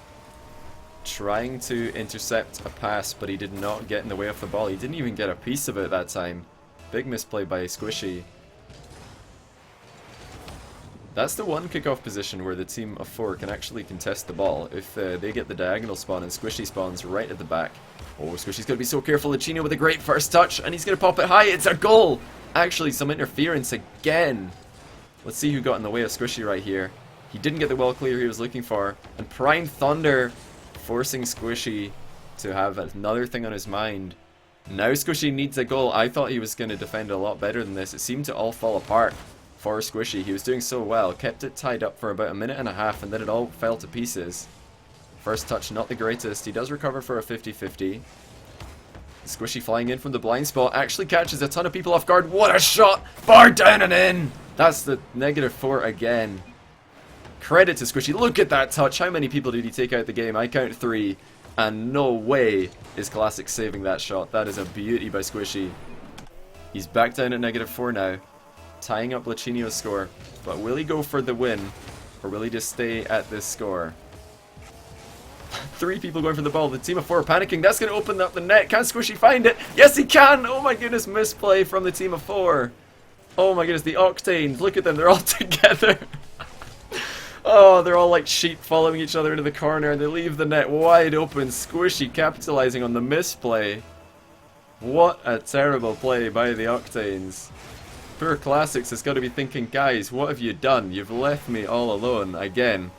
Trying to intercept a pass, but he did not get in the way of the ball. He didn't even get a piece of it that time. Big misplay by Squishy. That's the one kickoff position where the team of 4 can actually contest the ball. If they get the diagonal spawn and Squishy spawns right at the back. Oh, Squishy's going to be so careful. Lachinio with a great first touch, and he's going to pop it high. It's a goal! Actually, some interference again. Let's see who got in the way of Squishy right here. He didn't get the well clear he was looking for. And Primethunder forcing Squishy to have another thing on his mind. Now Squishy needs a goal. I thought he was going to defend a lot better than this. It seemed to all fall apart for Squishy. He was doing so well. Kept it tied up for about a minute and a half, and then it all fell to pieces. First touch not the greatest. He does recover for a 50-50. Squishy flying in from the blind spot. Actually catches a ton of people off guard. What a shot! Bar down and in! That's the -4 again. Credit to Squishy. Look at that touch. How many people did he take out the game? I count 3. And no way is Klassux saving that shot. That is a beauty by Squishy. He's back down at -4 now. Tying up Lachinio's score. But will he go for the win? Or will he just stay at this score? 3 people going for the ball. The team of 4 panicking. That's going to open up the net. Can Squishy find it? Yes, he can! Oh my goodness, misplay from the team of 4. Oh my goodness, the Octanes. Look at them. They're all together. Oh, they're all like sheep following each other into the corner, and they leave the net wide open. Squishy capitalizing on the misplay. What a terrible play by the Octanes. Poor Klassux has got to be thinking, guys, what have you done? You've left me all alone again.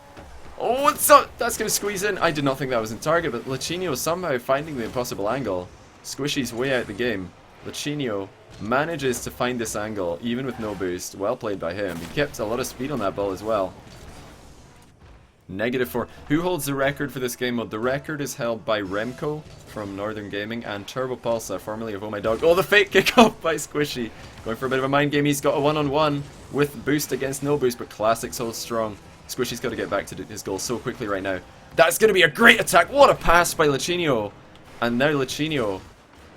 Oh, what's up? That's going to squeeze in. I did not think that was in target, but Lachinio somehow finding the impossible angle. Squishy's way out the game. Lachinio manages to find this angle, even with no boost. Well played by him. He kept a lot of speed on that ball as well. -4. Who holds the record for this game mode? The record is held by Remco from Northern Gaming and Turbo Pulsa, formerly of Oh My Dog. Oh, the fake kickoff by Squishy. Going for a bit of a mind game. He's got a one-on-one with boost against no boost, but Klassux holds strong. Squishy's got to get back to his goal so quickly right now. That's going to be a great attack. What a pass by Lachinio. And now Lachinio,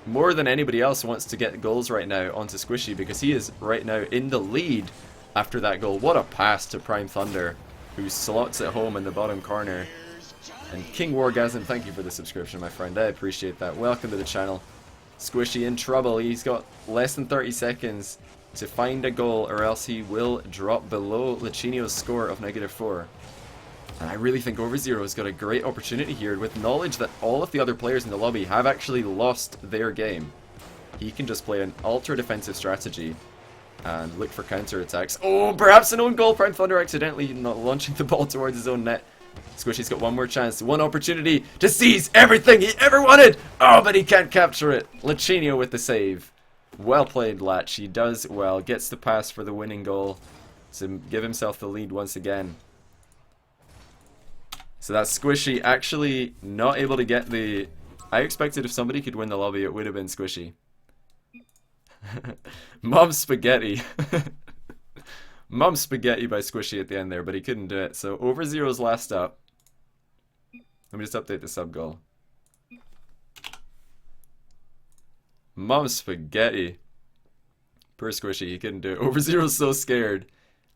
more than anybody else, wants to get goals right now onto Squishy, because he is right now in the lead after that goal. What a pass to Primethunder, who slots it home in the bottom corner. And King Wargasm, thank you for the subscription, my friend. I appreciate that. Welcome to the channel. Squishy in trouble. He's got less than 30 seconds to find a goal, or else he will drop below Lachinio's score of -4. And I really think OverZero has got a great opportunity here, with knowledge that all of the other players in the lobby have actually lost their game. He can just play an ultra-defensive strategy and look for counter-attacks. Oh, perhaps an own goal. Primethunder accidentally not launching the ball towards his own net. Squishy's got one more chance, one opportunity to seize everything he ever wanted. Oh, but he can't capture it. Lachinio with the save. Well played, Latch. He does well. Gets the pass for the winning goal to give himself the lead once again. So that's Squishy actually not able to get the... I expected if somebody could win the lobby, it would have been Squishy. Mom Spaghetti. Mom Spaghetti by Squishy at the end there, but he couldn't do it. So OverZero's last up. Let me just update the sub goal. Mom Spaghetti. Poor Squishy, he couldn't do it. OverZero's so scared.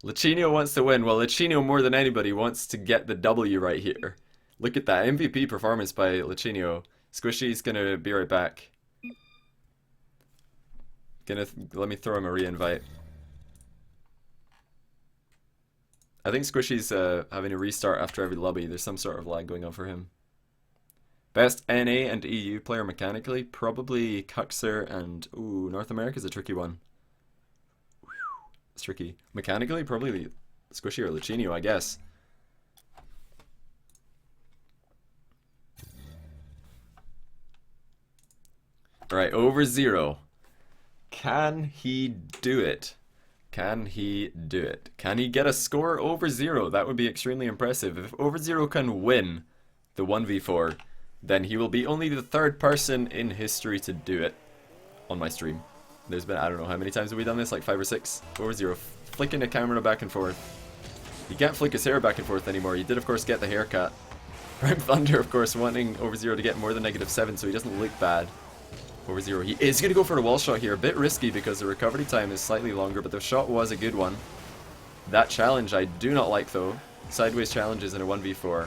Lachinio wants to win. Well, Lachinio more than anybody wants to get the W right here. Look at that MVP performance by Lachinio. Squishy's gonna be right back. Let me throw him a re-invite. I think Squishy's having a restart after every lobby. There's some sort of lag going on for him. Best NA and EU player mechanically? Probably Cuxer and... Ooh, North America's a tricky one. It's tricky. Mechanically, probably Squishy or Lachinio, I guess. Alright, OverZero. Can he do it? Can he do it? Can he get a score OverZero? That would be extremely impressive. If OverZero can win the 1v4, then he will be only the third person in history to do it on my stream. There's been, I don't know how many times have we done this, like 5 or 6. OverZero flicking the camera back and forth. He can't flick his hair back and forth anymore. He did, of course, get the haircut. Primethunder, of course, wanting OverZero to get more than -7 so he doesn't look bad. OverZero, he is going to go for a wall shot here. A bit risky because the recovery time is slightly longer, but the shot was a good one. That challenge I do not like, though. Sideways challenges in a 1v4.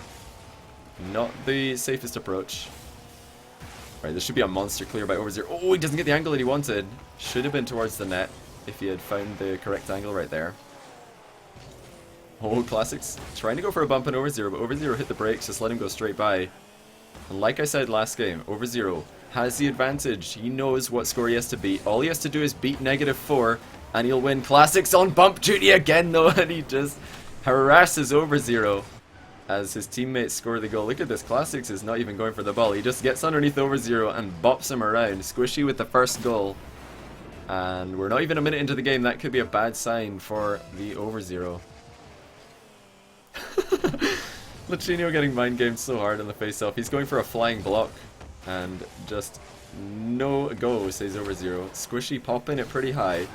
Not the safest approach. Right, there should be a monster clear by OverZero. Oh, he doesn't get the angle that he wanted. Should have been towards the net if he had found the correct angle right there. Oh, Klassux trying to go for a bump on OverZero, but OverZero hit the brakes, just let him go straight by. And like I said last game, OverZero has the advantage. He knows what score he has to beat. All he has to do is beat -4, and he'll win. Klassux on bump duty again, though, and he just harasses OverZero as his teammates score the goal. Look at this. Klassux is not even going for the ball. He just gets underneath OverZero and bops him around. Squishy with the first goal. And we're not even a minute into the game. That could be a bad sign for the OverZero. Lachinio getting mind gamed so hard on the face-off. He's going for a flying block. And just no go, says OverZero. Squishy popping it pretty high.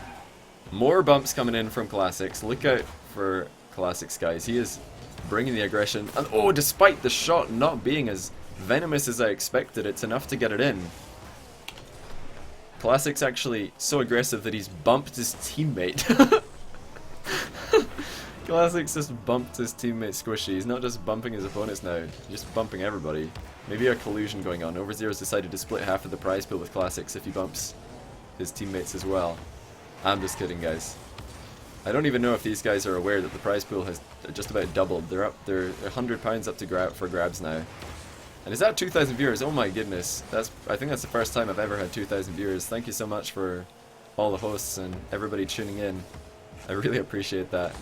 More bumps coming in from Klassux. Look out for Klassux, guys. He is bringing the aggression. And oh, despite the shot not being as venomous as I expected, it's enough to get it in. Klassux actually so aggressive that he's bumped his teammate. Klassux just bumped his teammate Squishy. He's not just bumping his opponents now, he's just bumping everybody. Maybe a collusion going on. OverZero's decided to split half of the prize pool with Klassux if he bumps his teammates as well. I'm just kidding, guys. I don't even know if these guys are aware that the prize pool has just about doubled. They're £100 up to for grabs now. And is that 2,000 viewers? Oh my goodness. I think that's the first time I've ever had 2,000 viewers. Thank you so much for all the hosts and everybody tuning in. I really appreciate that.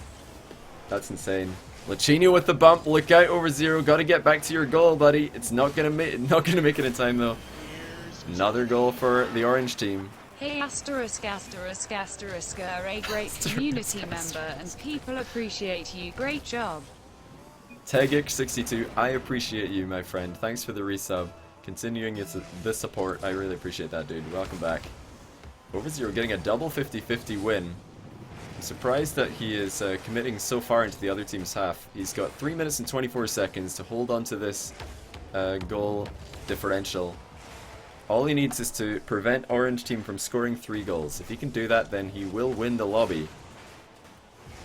That's insane. Lachinio with the bump. Look out, OverZero. Gotta get back to your goal, buddy. It's not gonna make it in time though. Another goal for the orange team. Hey asterisk asterisk asterisk are a great community member and people appreciate you. Great job. Tegic62, I appreciate you, my friend. Thanks for the resub. Continuing the support. I really appreciate that, dude. Welcome back. OverZero getting a double 50-50 win. I'm surprised that he is committing so far into the other team's half. He's got 3 minutes and 24 seconds to hold on to this goal differential. All he needs is to prevent orange team from scoring 3 goals. If he can do that, then he will win the lobby.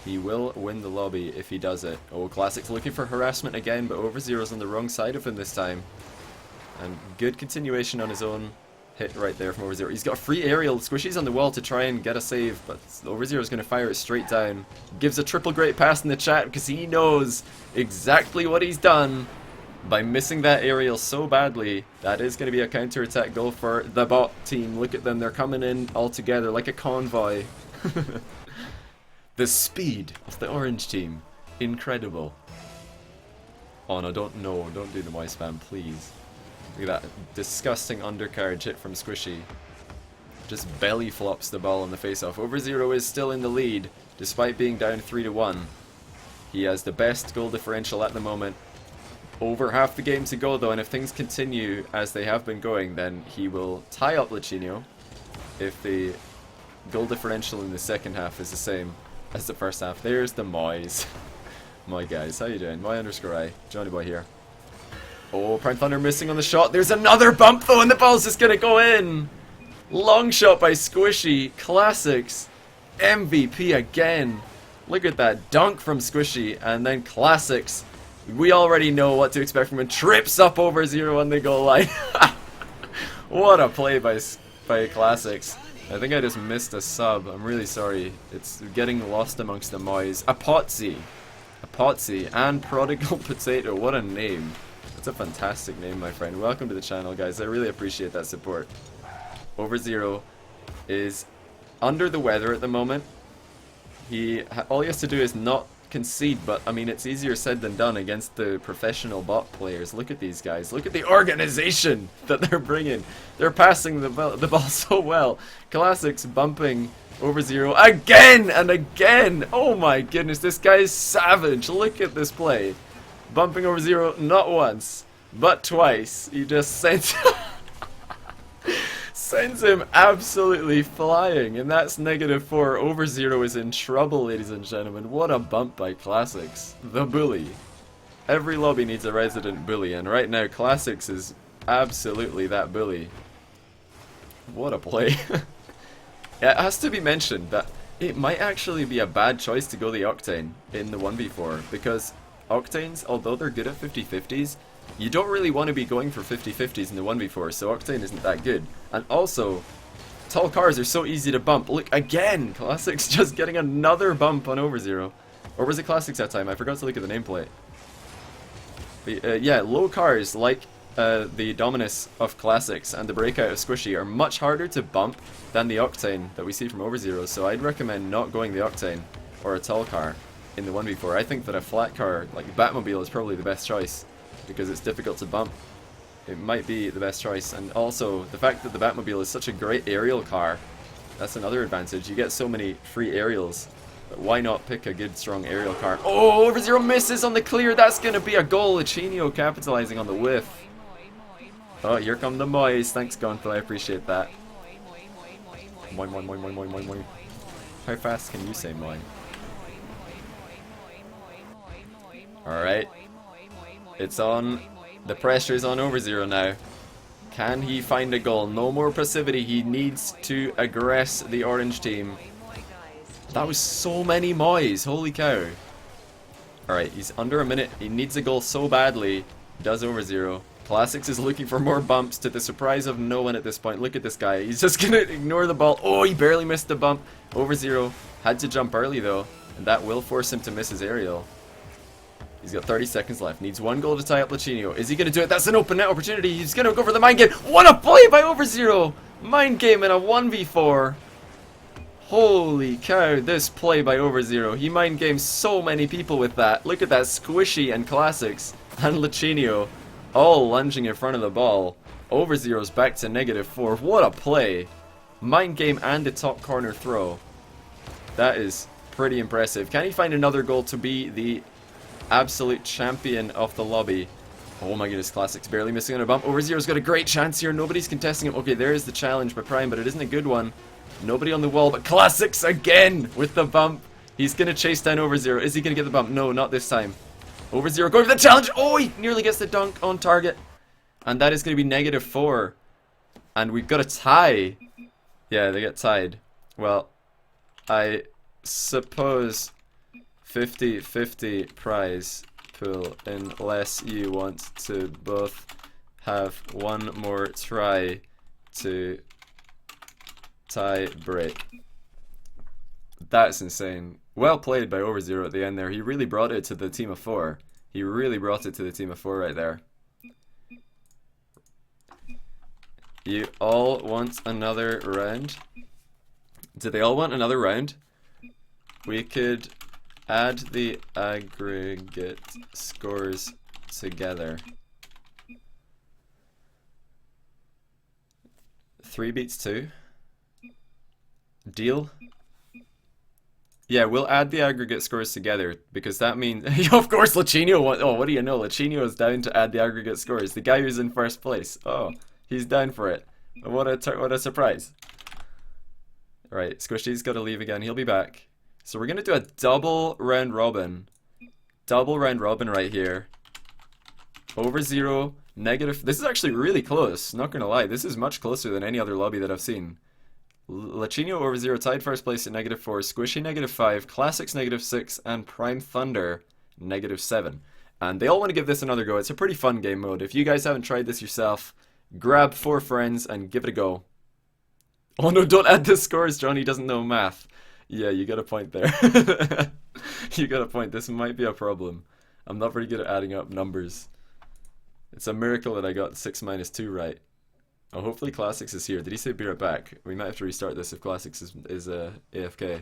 He will win the lobby if he does it. Oh, Klassux looking for harassment again, but OverZero's on the wrong side of him this time. And good continuation on his own hit right there from OverZero. He's got a free aerial. Squishy's on the wall to try and get a save, but OverZero's going to fire it straight down. Gives a triple great pass in the chat because he knows exactly what he's done by missing that aerial so badly. That is going to be a counter-attack goal for the bot team. Look at them. They're coming in all together like a convoy. The speed of the orange team. Incredible. Oh no, don't do the Y spam, please. Look at that disgusting undercarriage hit from Squishy. just belly flops the ball on the face-off. OverZero is still in the lead, despite being down 3-1. He has the best goal differential at the moment. Over half the game to go though, and if things continue as they have been going, then he will tie up Lachinio if the goal differential in the second half is the same as the first half. There's the Moyes. My guys, how you doing? Moy_I, Johnny Boy here. Oh, Primethunder missing on the shot. There's another bump though, and the ball's just gonna go in. Long shot by Squishy. Klassux. MVP again. Look at that dunk from Squishy, and then Klassux. We already know what to expect from him. Trips up OverZero on the goal line. What a play by Klassux. I think I just missed a sub. I'm really sorry. It's getting lost amongst the Moyes. Apotzi and Prodigal Potato. What a name. That's a fantastic name, my friend. Welcome to the channel, guys. I really appreciate that support. OverZero is under the weather at the moment. All he has to do is not concede, but I mean, it's easier said than done against the professional bot players. Look at these guys. Look at the organization that they're bringing. They're passing the ball so well. Klassux bumping OverZero again and again. Oh my goodness, this guy is savage. Look at this play. Bumping OverZero not once, but twice. He just sends him absolutely flying, and that's -4. OverZero is in trouble, ladies and gentlemen. What a bump by Klassux, the bully. Every lobby needs a resident bully, and right now Klassux is absolutely that bully. What a play. It has to be mentioned that it might actually be a bad choice to go the Octane in the 1v4, because Octanes, although they're good at 50-50s, you don't really want to be going for 50-50s in the 1v4, so Octane isn't that good. And also, tall cars are so easy to bump. Look, again, Klassux just getting another bump on OverZero. Or was it Klassux that time? I forgot to look at the nameplate. But, yeah, low cars like the Dominus of Klassux and the Breakout of Squishy are much harder to bump than the Octane that we see from OverZero, so I'd recommend not going the Octane or a tall car in the 1v4. I think that a flat car like the Batmobile is probably the best choice, because it's difficult to bump. It might be the best choice, and also the fact that the Batmobile is such a great aerial car, that's another advantage. You get so many free aerials, but why not pick a good strong aerial car? Oh, OverZero misses on the clear. That's gonna be a goal. Lachinio capitalizing on the whiff. Oh, here come the Moyes. Thanks, Gonfo, I appreciate that. Moy, moy, moy, moy, moy, moy, moy. How fast can you say moy? Alright. It's on. The pressure's on OverZero now. Can he find a goal? No more passivity. He needs to aggress the orange team. That was so many Moyes. Holy cow. Alright, he's under a minute. He needs a goal so badly. Does OverZero. Klassux is looking for more bumps to the surprise of no one at this point. Look at this guy. He's just gonna ignore the ball. Oh, he barely missed the bump. OverZero had to jump early though, and that will force him to miss his aerial. He's got 30 seconds left. Needs one goal to tie up Lachinio. Is he going to do it? That's an open net opportunity. He's going to go for the mind game. What a play by OverZero! Mind game in a 1v4. Holy cow, this play by OverZero. He mind games so many people with that. Look at that. Squishy and Klassux and Lachinio all lunging in front of the ball. OverZero's back to -4. What a play. Mind game and a top corner throw. That is pretty impressive. Can he find another goal to be the absolute champion of the lobby? Oh my goodness, Klassux barely missing on a bump. OverZero's got a great chance here. Nobody's contesting him. Okay, there is the challenge by Prime, but it isn't a good one. Nobody on the wall, but Klassux again with the bump. He's going to chase down OverZero. Is he going to get the bump? No, not this time. OverZero going for the challenge. Oh, he nearly gets the dunk on target. And that is going to be -4. And we've got a tie. Yeah, they get tied. Well, I suppose 50-50 prize pool, unless you want to both have one more try to tie break. That's insane. Well played by OverZero at the end there. He really brought it to the team of 4. He really brought it to the team of 4 right there. You all want another round? Do they all want another round? We could add the aggregate scores together. 3 beats 2. Deal? Yeah, we'll add the aggregate scores together, because that means... of course, Lachinio won. Oh, what do you know? Lachinio is down to add the aggregate scores. The guy who's in first place. Oh, he's down for it. What a surprise. Right, Squishy's got to leave again. He'll be back. So we're going to do a double round robin. Double round robin right here. OverZero, negative... This is actually really close, not going to lie. This is much closer than any other lobby that I've seen. Lachinio OverZero tied first place at -4, Squishy -5, Klassux -6, and Primethunder -7. And they all want to give this another go. It's a pretty fun game mode. If you guys haven't tried this yourself, grab 4 friends and give it a go. Oh no, don't add the scores, Johnny doesn't know math. Yeah, you got a point there. You got a point. This might be a problem. I'm not very good at adding up numbers. It's a miracle that I got 6 minus 2 right. Oh, hopefully Klassux is here. Did he say be right back? We might have to restart this if Klassux is AFK.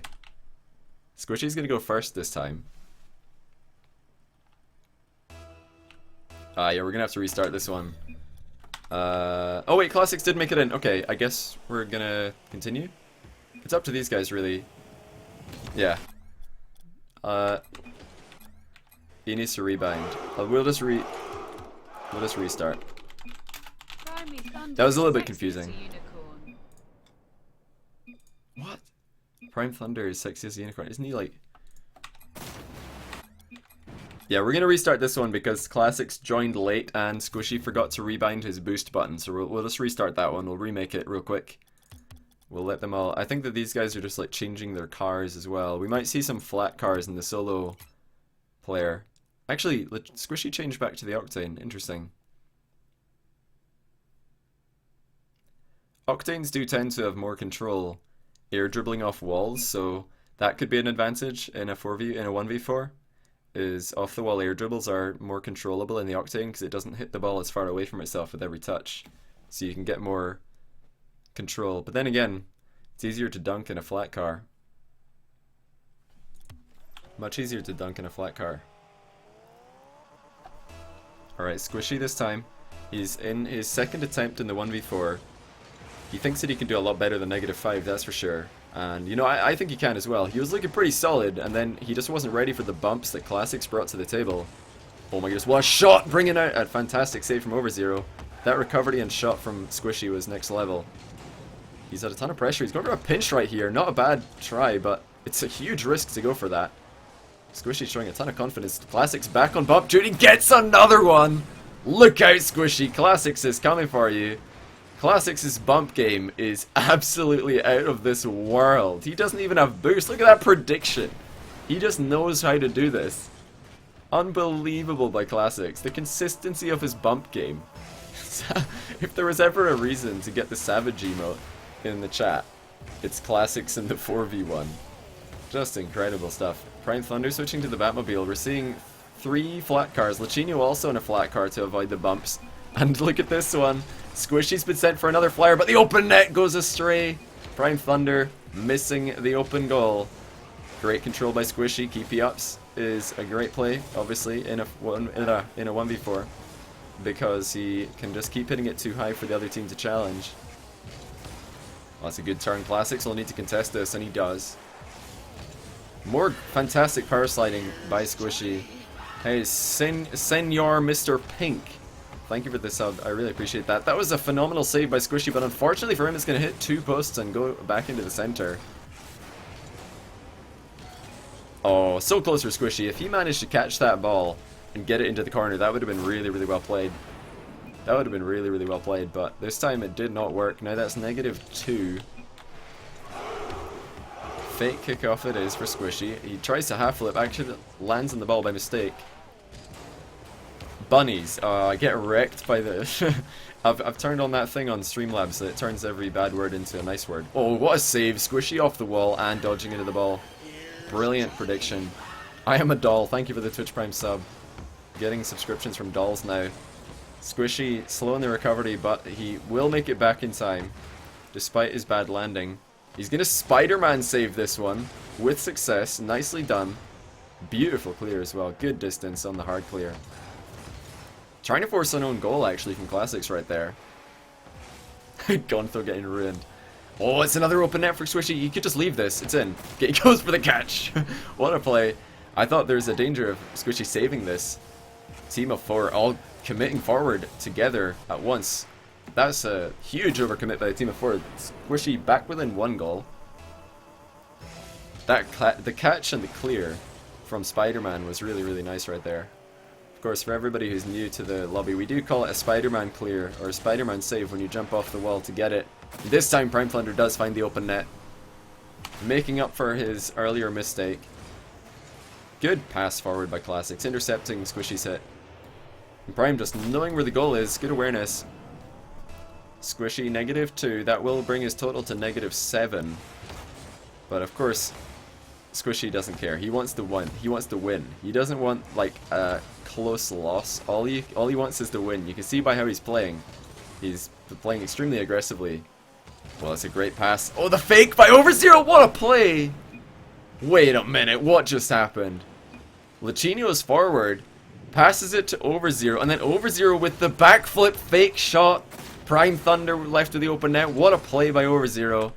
Squishy's gonna go first this time. Yeah, we're gonna have to restart this one. Oh wait, Klassux did make it in. Okay, I guess we're gonna continue. It's up to these guys, really. Yeah. He needs to rebound. We'll just restart. That was a little bit confusing. What? Primethunder is sexy as a unicorn. Isn't he like... Yeah, we're gonna restart this one because Klassux joined late and Squishy forgot to rebind his boost button. So we'll just restart that one. We'll remake it real quick. We'll let them all... I think that these guys are just like changing their cars as well. We might see some flat cars in the solo player. Actually, Squishy changed back to the Octane. Interesting. Octanes do tend to have more control air dribbling off walls, so that could be an advantage in a 1v4. Is off the wall air dribbles are more controllable in the Octane because it doesn't hit the ball as far away from itself with every touch. So you can get more control. But then again, it's easier to dunk in a flat car. Much easier to dunk in a flat car. Alright, Squishy this time. He's in his second attempt in the 1v4. He thinks that he can do a lot better than -5, that's for sure. And, you know, I think he can as well. He was looking pretty solid, and then he just wasn't ready for the bumps that Klassux brought to the table. Oh my goodness, what a shot! Bringing out a fantastic save from OverZero. That recovery and shot from Squishy was next level. He's had a ton of pressure. He's going for a pinch right here. Not a bad try, but it's a huge risk to go for that. Squishy's showing a ton of confidence. Klassux back on bump duty, gets another one! Look out, Squishy! Klassux is coming for you. Klassux's bump game is absolutely out of this world. He doesn't even have boost. Look at that prediction. He just knows how to do this. Unbelievable by Klassux. The consistency of his bump game. If there was ever a reason to get the Savage emote in the chat, it's Klassux in the 4v1. Just incredible stuff. Primethunder switching to the Batmobile. We're seeing 3 flat cars. Lachinio also in a flat car to avoid the bumps. And look at this one. Squishy's been sent for another flyer, but the open net goes astray. Primethunder missing the open goal. Great control by Squishy. Keepy ups is a great play, obviously, in a 1v4, because he can just keep hitting it too high for the other team to challenge. Well, that's a good turn. Klassux will need to contest this, and he does. More fantastic power sliding by Squishy. Hey, Senor Mr. Pink. Thank you for the sub. I really appreciate that. That was a phenomenal save by Squishy, but unfortunately for him, it's going to hit 2 posts and go back into the center. Oh, so close for Squishy. If he managed to catch that ball and get it into the corner, that would have been really, really well played. That would have been really, really well played, but this time it did not work. Now that's -2. Fake kickoff it is for Squishy. He tries to half flip, actually lands on the ball by mistake. Bunnies. I get wrecked by the... I've turned on that thing on Streamlabs that it turns every bad word into a nice word. Oh, what a save. Squishy off the wall and dodging into the ball. Brilliant prediction. I am a doll. Thank you for the Twitch Prime sub. Getting subscriptions from dolls now. Squishy slow in the recovery, but he will make it back in time, despite his bad landing. He's going to Spider-Man save this one with success. Nicely done. Beautiful clear as well. Good distance on the hard clear. Trying to force an own goal, actually, from Klassux right there. Gonto getting ruined. Oh, it's another open net for Squishy. You could just leave this. It's in. Okay, he goes for the catch. What a play. I thought there's a danger of Squishy saving this. Team of 4 all committing forward together at once. That's a huge overcommit by the team of 4. Squishy back within 1 goal. The catch and the clear from Spider-Man was really, really nice right there. Of course, for everybody who's new to the lobby, we do call it a Spider-Man clear or a Spider-Man save when you jump off the wall to get it. This time Primethunder does find the open net, making up for his earlier mistake. Good pass forward by Klassux, intercepting Squishy's hit. And Prime just knowing where the goal is, good awareness. Squishy -2, that will bring his total to -7. But of course, Squishy doesn't care. He wants to win. He wants to win. He doesn't want like a close loss. All he wants is to win. You can see by how he's playing. He's playing extremely aggressively. Well, it's a great pass. Oh, the fake by OverZero! What a play! Wait a minute, what just happened? Lachinio's forward, passes it to OverZero, and then OverZero with the backflip fake shot. Primethunder left to the open net. What a play by OverZero.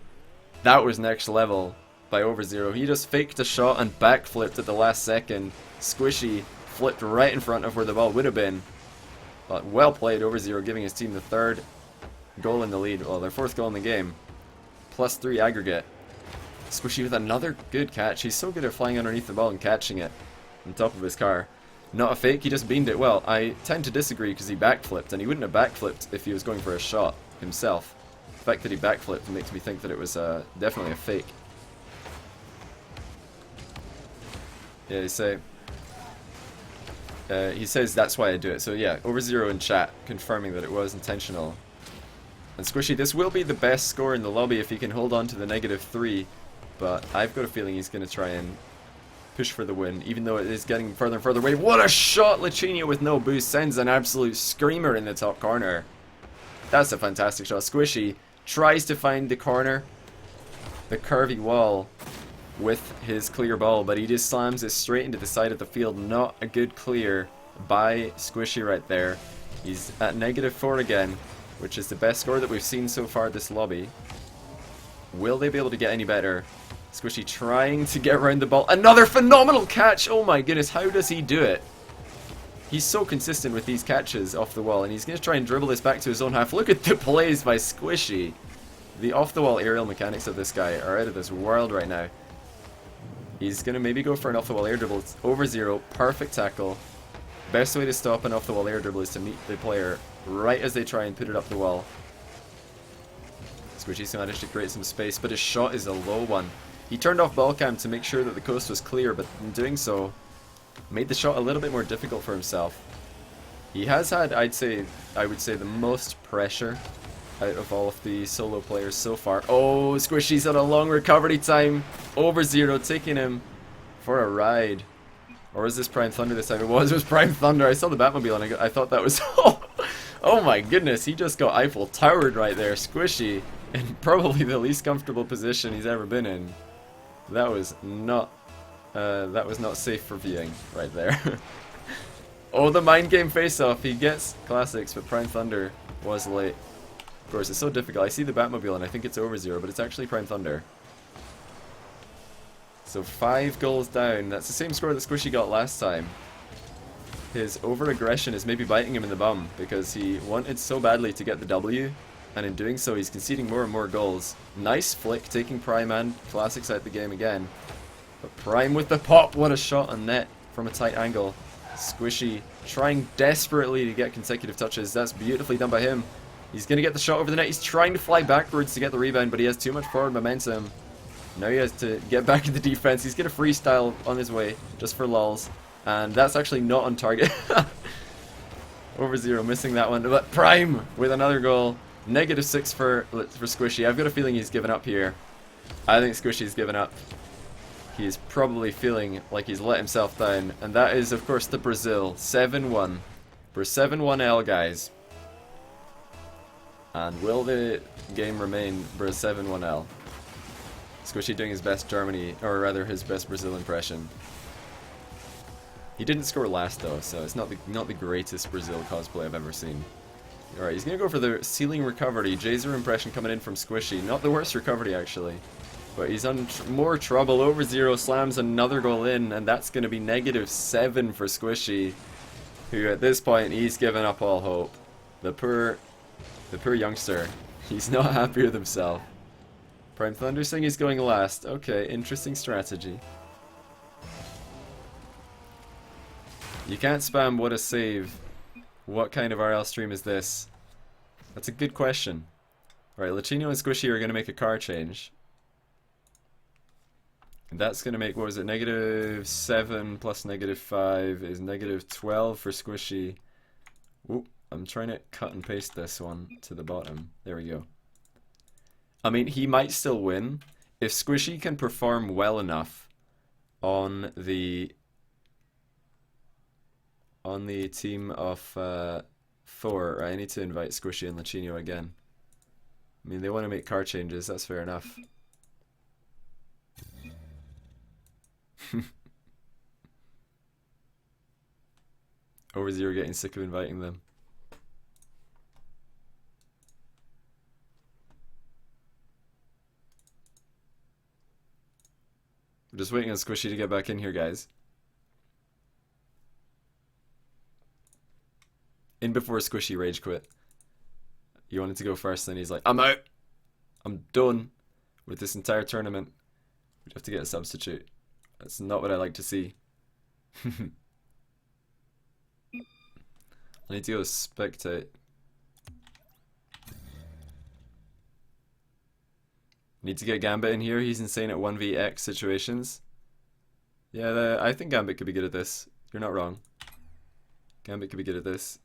That was next level by OverZero. He just faked a shot and backflipped at the last second. Squishy flipped right in front of where the ball would have been. But well played, OverZero, giving his team the 3rd goal in the lead. Well, their 4th goal in the game. +3 aggregate. Squishy with another good catch. He's so good at flying underneath the ball and catching it on top of his car. Not a fake, he just beamed it well. I tend to disagree because he backflipped, and he wouldn't have backflipped if he was going for a shot himself. The fact that he backflipped makes me think that it was definitely a fake. Yeah, he says that's why I do it. So yeah, OverZero in chat confirming that it was intentional. And Squishy, this will be the best score in the lobby if he can hold on to the -3, but I've got a feeling he's going to try and push for the win, even though it is getting further and further away. What a shot! Lachinio with no boost sends an absolute screamer in the top corner. That's a fantastic shot. Squishy tries to find the corner, the curvy wall, with his clear ball, but he just slams it straight into the side of the field. Not a good clear by Squishy right there. He's at -4 again, which is the best score that we've seen so far this lobby. Will they be able to get any better? Squishy trying to get around the ball. Another phenomenal catch! Oh my goodness, how does he do it? He's so consistent with these catches off the wall, and he's going to try and dribble this back to his own half. Look at the plays by Squishy. The off-the-wall aerial mechanics of this guy are out of this world right now. He's going to maybe go for an off-the-wall air dribble. It's OverZero, perfect tackle. Best way to stop an off-the-wall air dribble is to meet the player right as they try and put it up the wall. Squishy's managed to create some space, but his shot is a low one. He turned off ball cam to make sure that the coast was clear, but in doing so, made the shot a little bit more difficult for himself. He has had, I would say, the most pressure out of all of the solo players so far. Oh, Squishy's on a long recovery time. OverZero taking him for a ride. Or was this Primethunder this time? It was Primethunder. I saw the Batmobile and I thought that was... Oh my goodness, he just got Eiffel Towered right there. Squishy in probably the least comfortable position he's ever been in. That was not safe for viewing right there. Oh, the mind game face-off. He gets Klassux, but Primethunder was late. Of course, it's so difficult. I see the Batmobile and I think it's OverZero, but it's actually Primethunder. So 5 goals down. That's the same score that Squishy got last time. His over-aggression is maybe biting him in the bum because he wanted so badly to get the W, and in doing so he's conceding more and more goals. Nice flick, taking Prime and Klassux out the game again. But Prime with the pop, what a shot on net from a tight angle. Squishy trying desperately to get consecutive touches. That's beautifully done by him. He's going to get the shot over the net. He's trying to fly backwards to get the rebound, but he has too much forward momentum. Now he has to get back into defense. He's going to freestyle on his way, just for lulz. And that's actually not on target. OverZero missing that one. But Prime with another goal. -6 for Squishy. I've got a feeling he's given up here. I think Squishy's given up. He's probably feeling like he's let himself down. And that is, of course, the Brazil. 7-1. We're 7-1L, guys. And will the game remain for a 7-1L? Squishy doing his best Germany, or rather his best Brazil impression. He didn't score last though, so it's not the greatest Brazil cosplay I've ever seen. Alright, he's gonna go for the ceiling recovery. Jazer impression coming in from Squishy. Not the worst recovery, actually. But he's on more trouble. OverZero slams another goal in, and that's gonna be -7 for Squishy, who at this point, he's given up all hope. The poor youngster. He's not happy with himself. Primethunder saying he's going last. Okay, interesting strategy. You can't spam what a save. What kind of RL stream is this? That's a good question. Alright, Lachinio and Squishy are going to make a car change. And that's going to make, what was it, -7 plus -5 is -12 for Squishy. Oop, I'm trying to cut and paste this one to the bottom. There we go. I mean, he might still win if Squishy can perform well enough on the team of 4. I need to invite Squishy and Lachinio again. I mean, they want to make car changes, that's fair enough. OverZero getting sick of inviting them. We're just waiting on Squishy to get back in here, guys. In before Squishy rage quit. He wanted to go first, then he's like, I'm out! I'm done with this entire tournament. We'd have to get a substitute. That's not what I like to see. I need to go spectate. Need to get Gambit in here. He's insane at 1vx situations. Yeah, I think Gambit could be good at this. You're not wrong. Gambit could be good at this.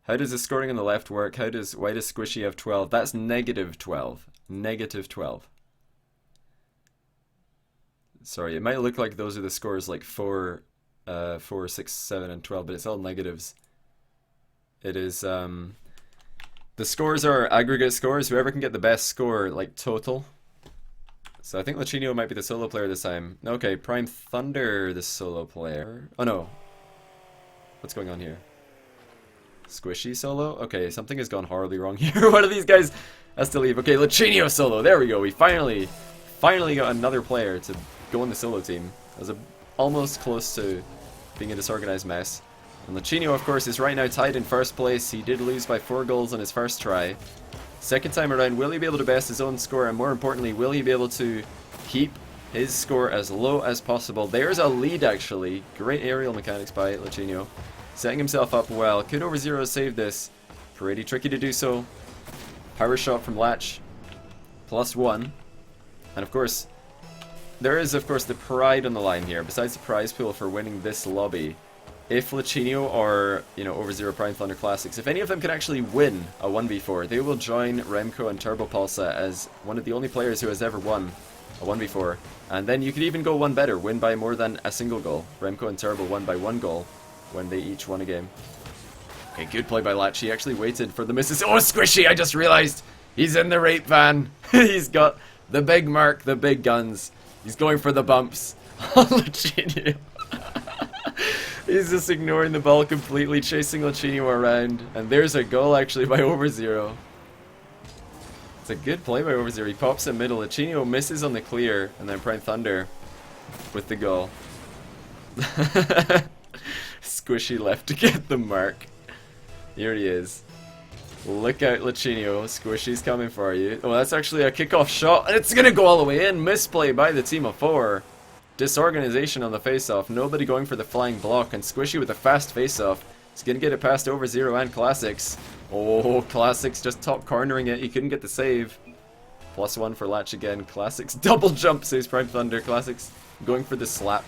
How does the scoring on the left work? Why does Squishy have 12? That's -12. -12. Sorry, it might look like those are the scores like 4, 6, 7, and 12, but it's all negatives. It is, the scores are aggregate scores. Whoever can get the best score, like, total. So I think Lachinio might be the solo player this time. Okay, Primethunder, the solo player. Oh no. What's going on here? Squishy solo? Okay, something has gone horribly wrong here. One of these guys has to leave. Okay, Lachinio solo. There we go. We finally got another player to go on the solo team. I was almost close to being a disorganized mess. And Lachinio, of course, is right now tied in first place. He did lose by 4 goals on his first try. Second time around, will he be able to best his own score? And more importantly, will he be able to keep his score as low as possible? There's a lead, actually. Great aerial mechanics by Lachinio. Setting himself up well. Could OverZero save this? Pretty tricky to do so. Power shot from Latch. +1. And of course, there is of course the pride on the line here. Besides the prize pool for winning this lobby, if Lachinio or, you know, OverZero, Primethunder, Klassux, if any of them can actually win a 1v4, they will join Remco and TurboPulsa as one of the only players who has ever won a 1v4. And then you could even go one better, win by more than a single goal. Remco and Turbo won by 1 goal when they each won a game. Okay, good play by Latch. He actually waited for the misses. Oh, Squishy! I just realized he's in the rape van. He's got the big mark, the big guns. He's going for the bumps. Oh, Lachinio. He's just ignoring the ball completely, chasing Lachinio around. And there's a goal actually by OverZero. It's a good play by OverZero. He pops in middle. Lachinio misses on the clear, and then Primethunder with the goal. Squishy left to get the mark. Here he is. Look out, Lachinio. Squishy's coming for you. Oh, that's actually a kickoff shot, and it's gonna go all the way in. Misplay by the team of 4. Disorganization on the face-off. Nobody going for the flying block, and Squishy with a fast face-off. He's gonna get it past OverZero and Klassux. Oh, Klassux just top cornering it. He couldn't get the save. +1 for Latch again. Klassux double jump saves Primethunder. Klassux going for the slap,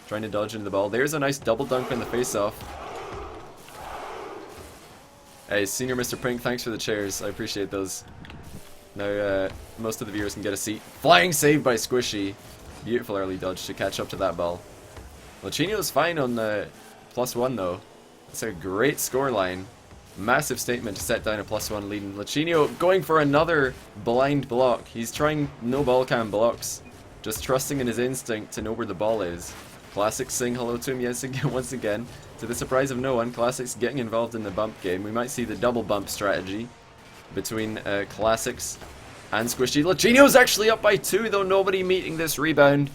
trying to dodge into the ball. There's a nice double dunk on the face-off. Hey, Senior Mr. Pink, thanks for the chairs. I appreciate those. Now, most of the viewers can get a seat. Flying save by Squishy. Beautiful early dodge to catch up to that ball. Lachinio's fine on the +1 though. It's a great scoreline. Massive statement to set down a +1 lead. And Lachinio going for another blind block. He's trying no ball cam blocks. Just trusting in his instinct to know where the ball is. Klassux saying hello to him once again. To the surprise of no one, Klassux getting involved in the bump game. We might see the double bump strategy between Klassux and Squishy. Lachinio's actually up by 2, though nobody meeting this rebound.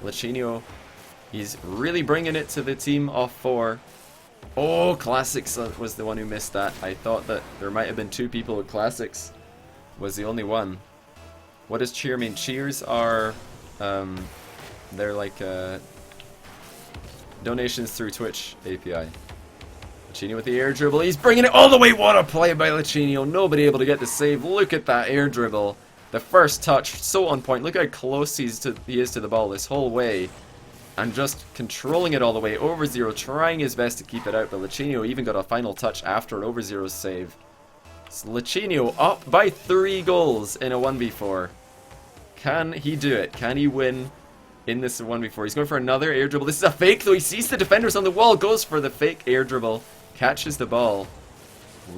Lachinio, he's really bringing it to the team of 4. Oh, Klassux was the one who missed that. I thought that there might have been 2 people with Klassux. Was the only one. What does cheer mean? Cheers are, they're like donations through Twitch API. Lachinio with the air dribble. He's bringing it all the way. What a play by Lachinio. Nobody able to get the save. Look at that air dribble. The first touch, so on point. Look how close he is to the ball this whole way. And just controlling it all the way. OverZero trying his best to keep it out, but Lachinio even got a final touch after an OverZero save. So Lachinio up by 3 goals in a 1v4. Can he do it? Can he win in this 1v4? He's going for another air dribble. This is a fake, though. He sees the defenders on the wall, goes for the fake air dribble, catches the ball.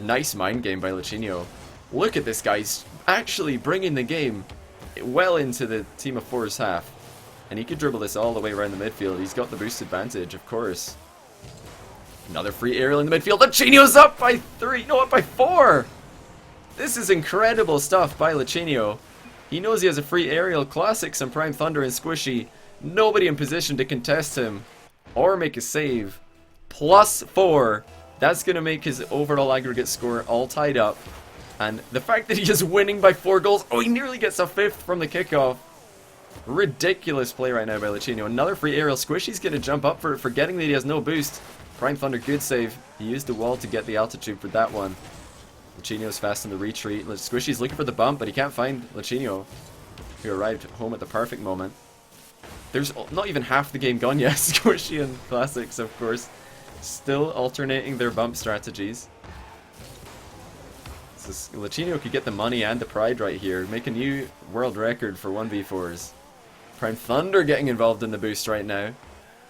Nice mind game by Lachinio. Look at this guy. He's actually bringing the game well into the team of 4's half. And he could dribble this all the way around the midfield. He's got the boost advantage, of course. Another free aerial in the midfield. Lachinio's up by 3. No, up by 4. This is incredible stuff by Lachinio. He knows he has a free aerial. Klassux and Primethunder and Squishy. Nobody in position to contest him or make a save. +4. That's going to make his overall aggregate score all tied up. And the fact that he is winning by 4 goals. Oh, he nearly gets a 5th from the kickoff. Ridiculous play right now by Lachinio. Another free aerial. Squishy's going to jump up for it, forgetting that he has no boost. Primethunder, good save. He used the wall to get the altitude for that one. Lachinio's fast in the retreat. Squishy's looking for the bump, but he can't find Lachinio, who arrived home at the perfect moment. There's not even half the game gone yet. Squishy and Klassux, of course, still alternating their bump strategies. So Lachinio could get the money and the pride right here. Make a new world record for 1v4s. Primethunder getting involved in the boost right now.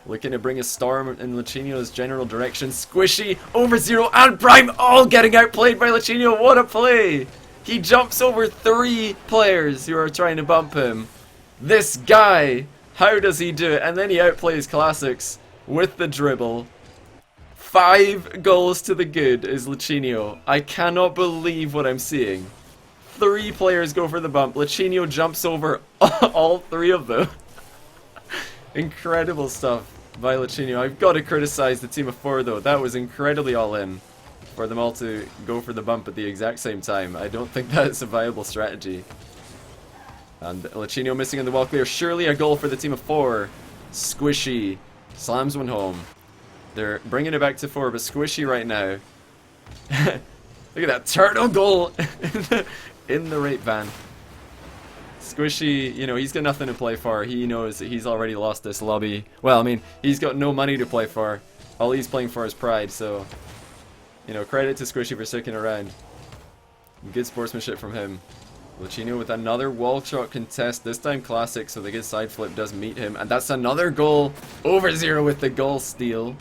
Looking to bring a storm in Lachinio's general direction. Squishy, OverZero, and Prime all getting outplayed by Lachinio. What a play! He jumps over 3 players who are trying to bump him. This guy, how does he do it? And then he outplays Klassux with the dribble. 5 goals to the good is Lachinio. I cannot believe what I'm seeing. 3 players go for the bump. Lachinio jumps over all 3 of them. Incredible stuff by Lachinio. I've got to criticize the team of 4 though. That was incredibly all in for them all to go for the bump at the exact same time. I don't think that's a viable strategy. And Lachinio missing in the wall clear. Surely a goal for the team of 4. Squishy slams one home. They're bringing it back to 4, but Squishy right now. Look at that turtle goal in the rape van. Squishy, you know, he's got nothing to play for. He knows that he's already lost this lobby. Well, I mean, he's got no money to play for. All he's playing for is pride, so, you know, credit to Squishy for sticking around. Good sportsmanship from him. Lachinio with another wall shot contest, this time Klassux, so the good side flip does meet him. And that's another goal. OverZero with the goal steal.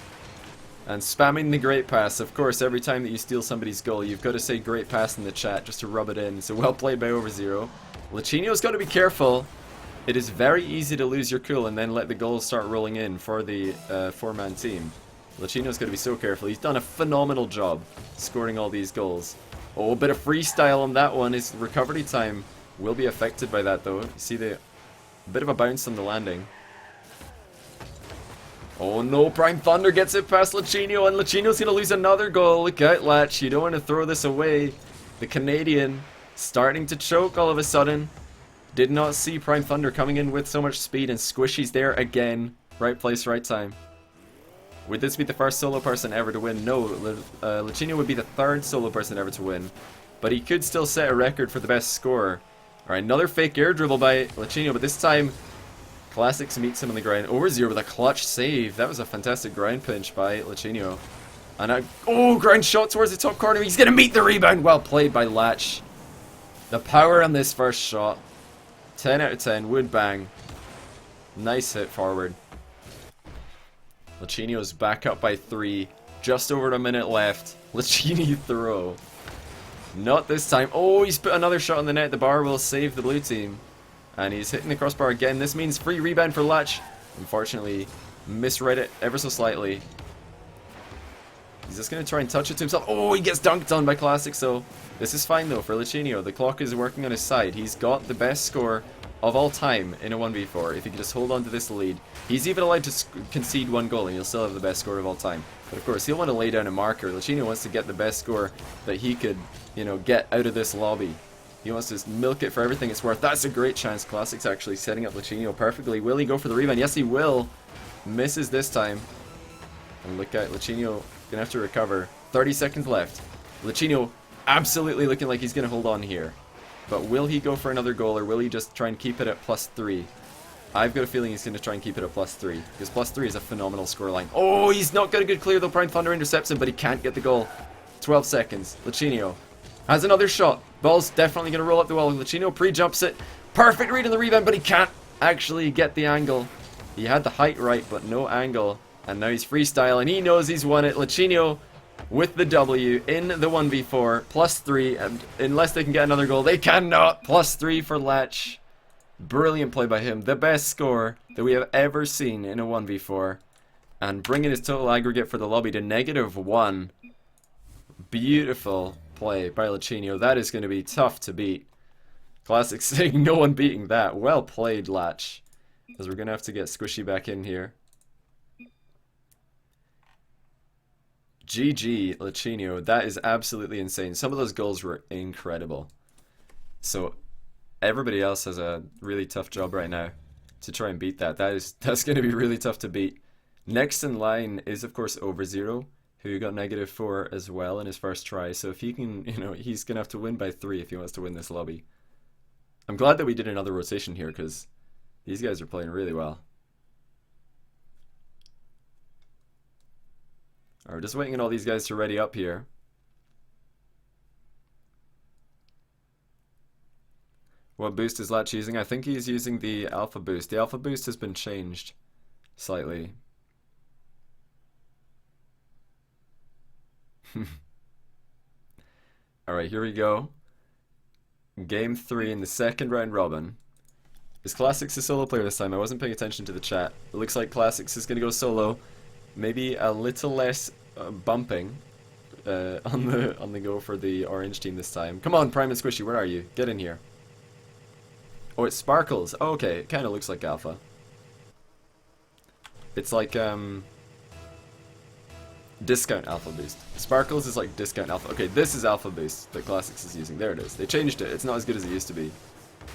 And spamming the great pass. Of course, every time that you steal somebody's goal, you've got to say great pass in the chat just to rub it in. So well played by OverZero. Lachinio's got to be careful. It is very easy to lose your cool and then let the goals start rolling in for the 4-man team. Lachinio's got to be so careful. He's done a phenomenal job scoring all these goals. Oh, a bit of freestyle on that one. His recovery time will be affected by that though. You see the bit of a bounce on the landing. Oh no, Primethunder gets it past Lachinio, and Lachinio's going to lose another goal. Look out, Lach. You don't want to throw this away. The Canadian starting to choke all of a sudden. Did not see Primethunder coming in with so much speed, and Squishy's there again. Right place, right time. Would this be the first solo person ever to win? No, Lachinio would be the 3rd solo person ever to win. But he could still set a record for the best scorer. Alright, another fake air dribble by Lachinio, but this time Klassux meets him on the ground. OverZero with a clutch save. That was a fantastic ground pinch by Lachinio. And ground shot towards the top corner. He's going to meet the rebound. Well played by Lach. The power on this first shot. 10 out of 10. Would bang. Nice hit forward. Lachinio's back up by 3. Just over a minute left. Lachinio throw. Not this time. Oh, he's put another shot on the net. The bar will save the blue team. And he's hitting the crossbar again. This means free rebound for Lach. Unfortunately, Misread it ever so slightly. He's just going to try and touch it to himself. Oh, he gets dunked on by Klassux, so this is fine though for Lachinio. The clock is working on his side. He's got the best score of all time in a 1v4 if he can just hold on to this lead. He's even allowed to concede one goal and he'll still have the best score of all time. But of course, he'll want to lay down a marker. Lachinio wants to get the best score that he could, you know, get out of this lobby. He wants to just milk it for everything it's worth. That's a great chance. Klassux actually setting up Lachinio perfectly. Will he go for the rebound? Yes, he will. Misses this time. And look at Lachinio. Gonna have to recover. 30 seconds left. Lachinio absolutely looking like he's gonna hold on here. But will he go for another goal or will he just try and keep it at +3? I've got a feeling he's gonna try and keep it at +3. Because +3 is a phenomenal scoreline. Oh, he's not got a good clear though. Primethunder intercepts him, but he can't get the goal. 12 seconds. Lachinio has another shot. Ball's definitely gonna roll up the wall. Lachinio pre-jumps it. Perfect read on the rebound, but he can't actually get the angle. He had the height right, but no angle. And now he's freestyle, and he knows he's won it. Lachinio with the W in the 1v4, +3, and unless they can get another goal, they cannot. +3 for Lach. Brilliant play by him. The best score that we have ever seen in a 1v4. And bringing his total aggregate for the lobby to -1. Beautiful play by Lachinio. That is going to be tough to beat. Klassux saying no one beating that. Well played, Lach. Because we're going to have to get Squishy back in here. GG, Lachinio. That is absolutely insane. Some of those goals were incredible. So everybody else has a really tough job right now to try and beat that. That's going to be really tough to beat. Next in line is of course OverZero, who got -4 as well in his first try. So if he can, you know, he's going to have to win by 3 if he wants to win this lobby. I'm glad that we did another rotation here because these guys are playing really well. Alright, just waiting on all these guys to ready up here. What boost is Lach using? I think he's using the Alpha boost. The Alpha boost has been changed slightly. Alright, here we go. Game 3 in the second round robin. Is Klassux a solo player this time? I wasn't paying attention to the chat. It looks like Klassux is going to go solo. Maybe a little less bumping on the go for the orange team this time. Come on, Prime and Squishy, where are you? Get in here. Oh, it's Sparkles. Oh, okay, it kind of looks like Alpha. It's like discount Alpha boost. Sparkles is like discount Alpha. Okay, this is Alpha boost that Klassux is using. There it is. They changed it. It's not as good as it used to be.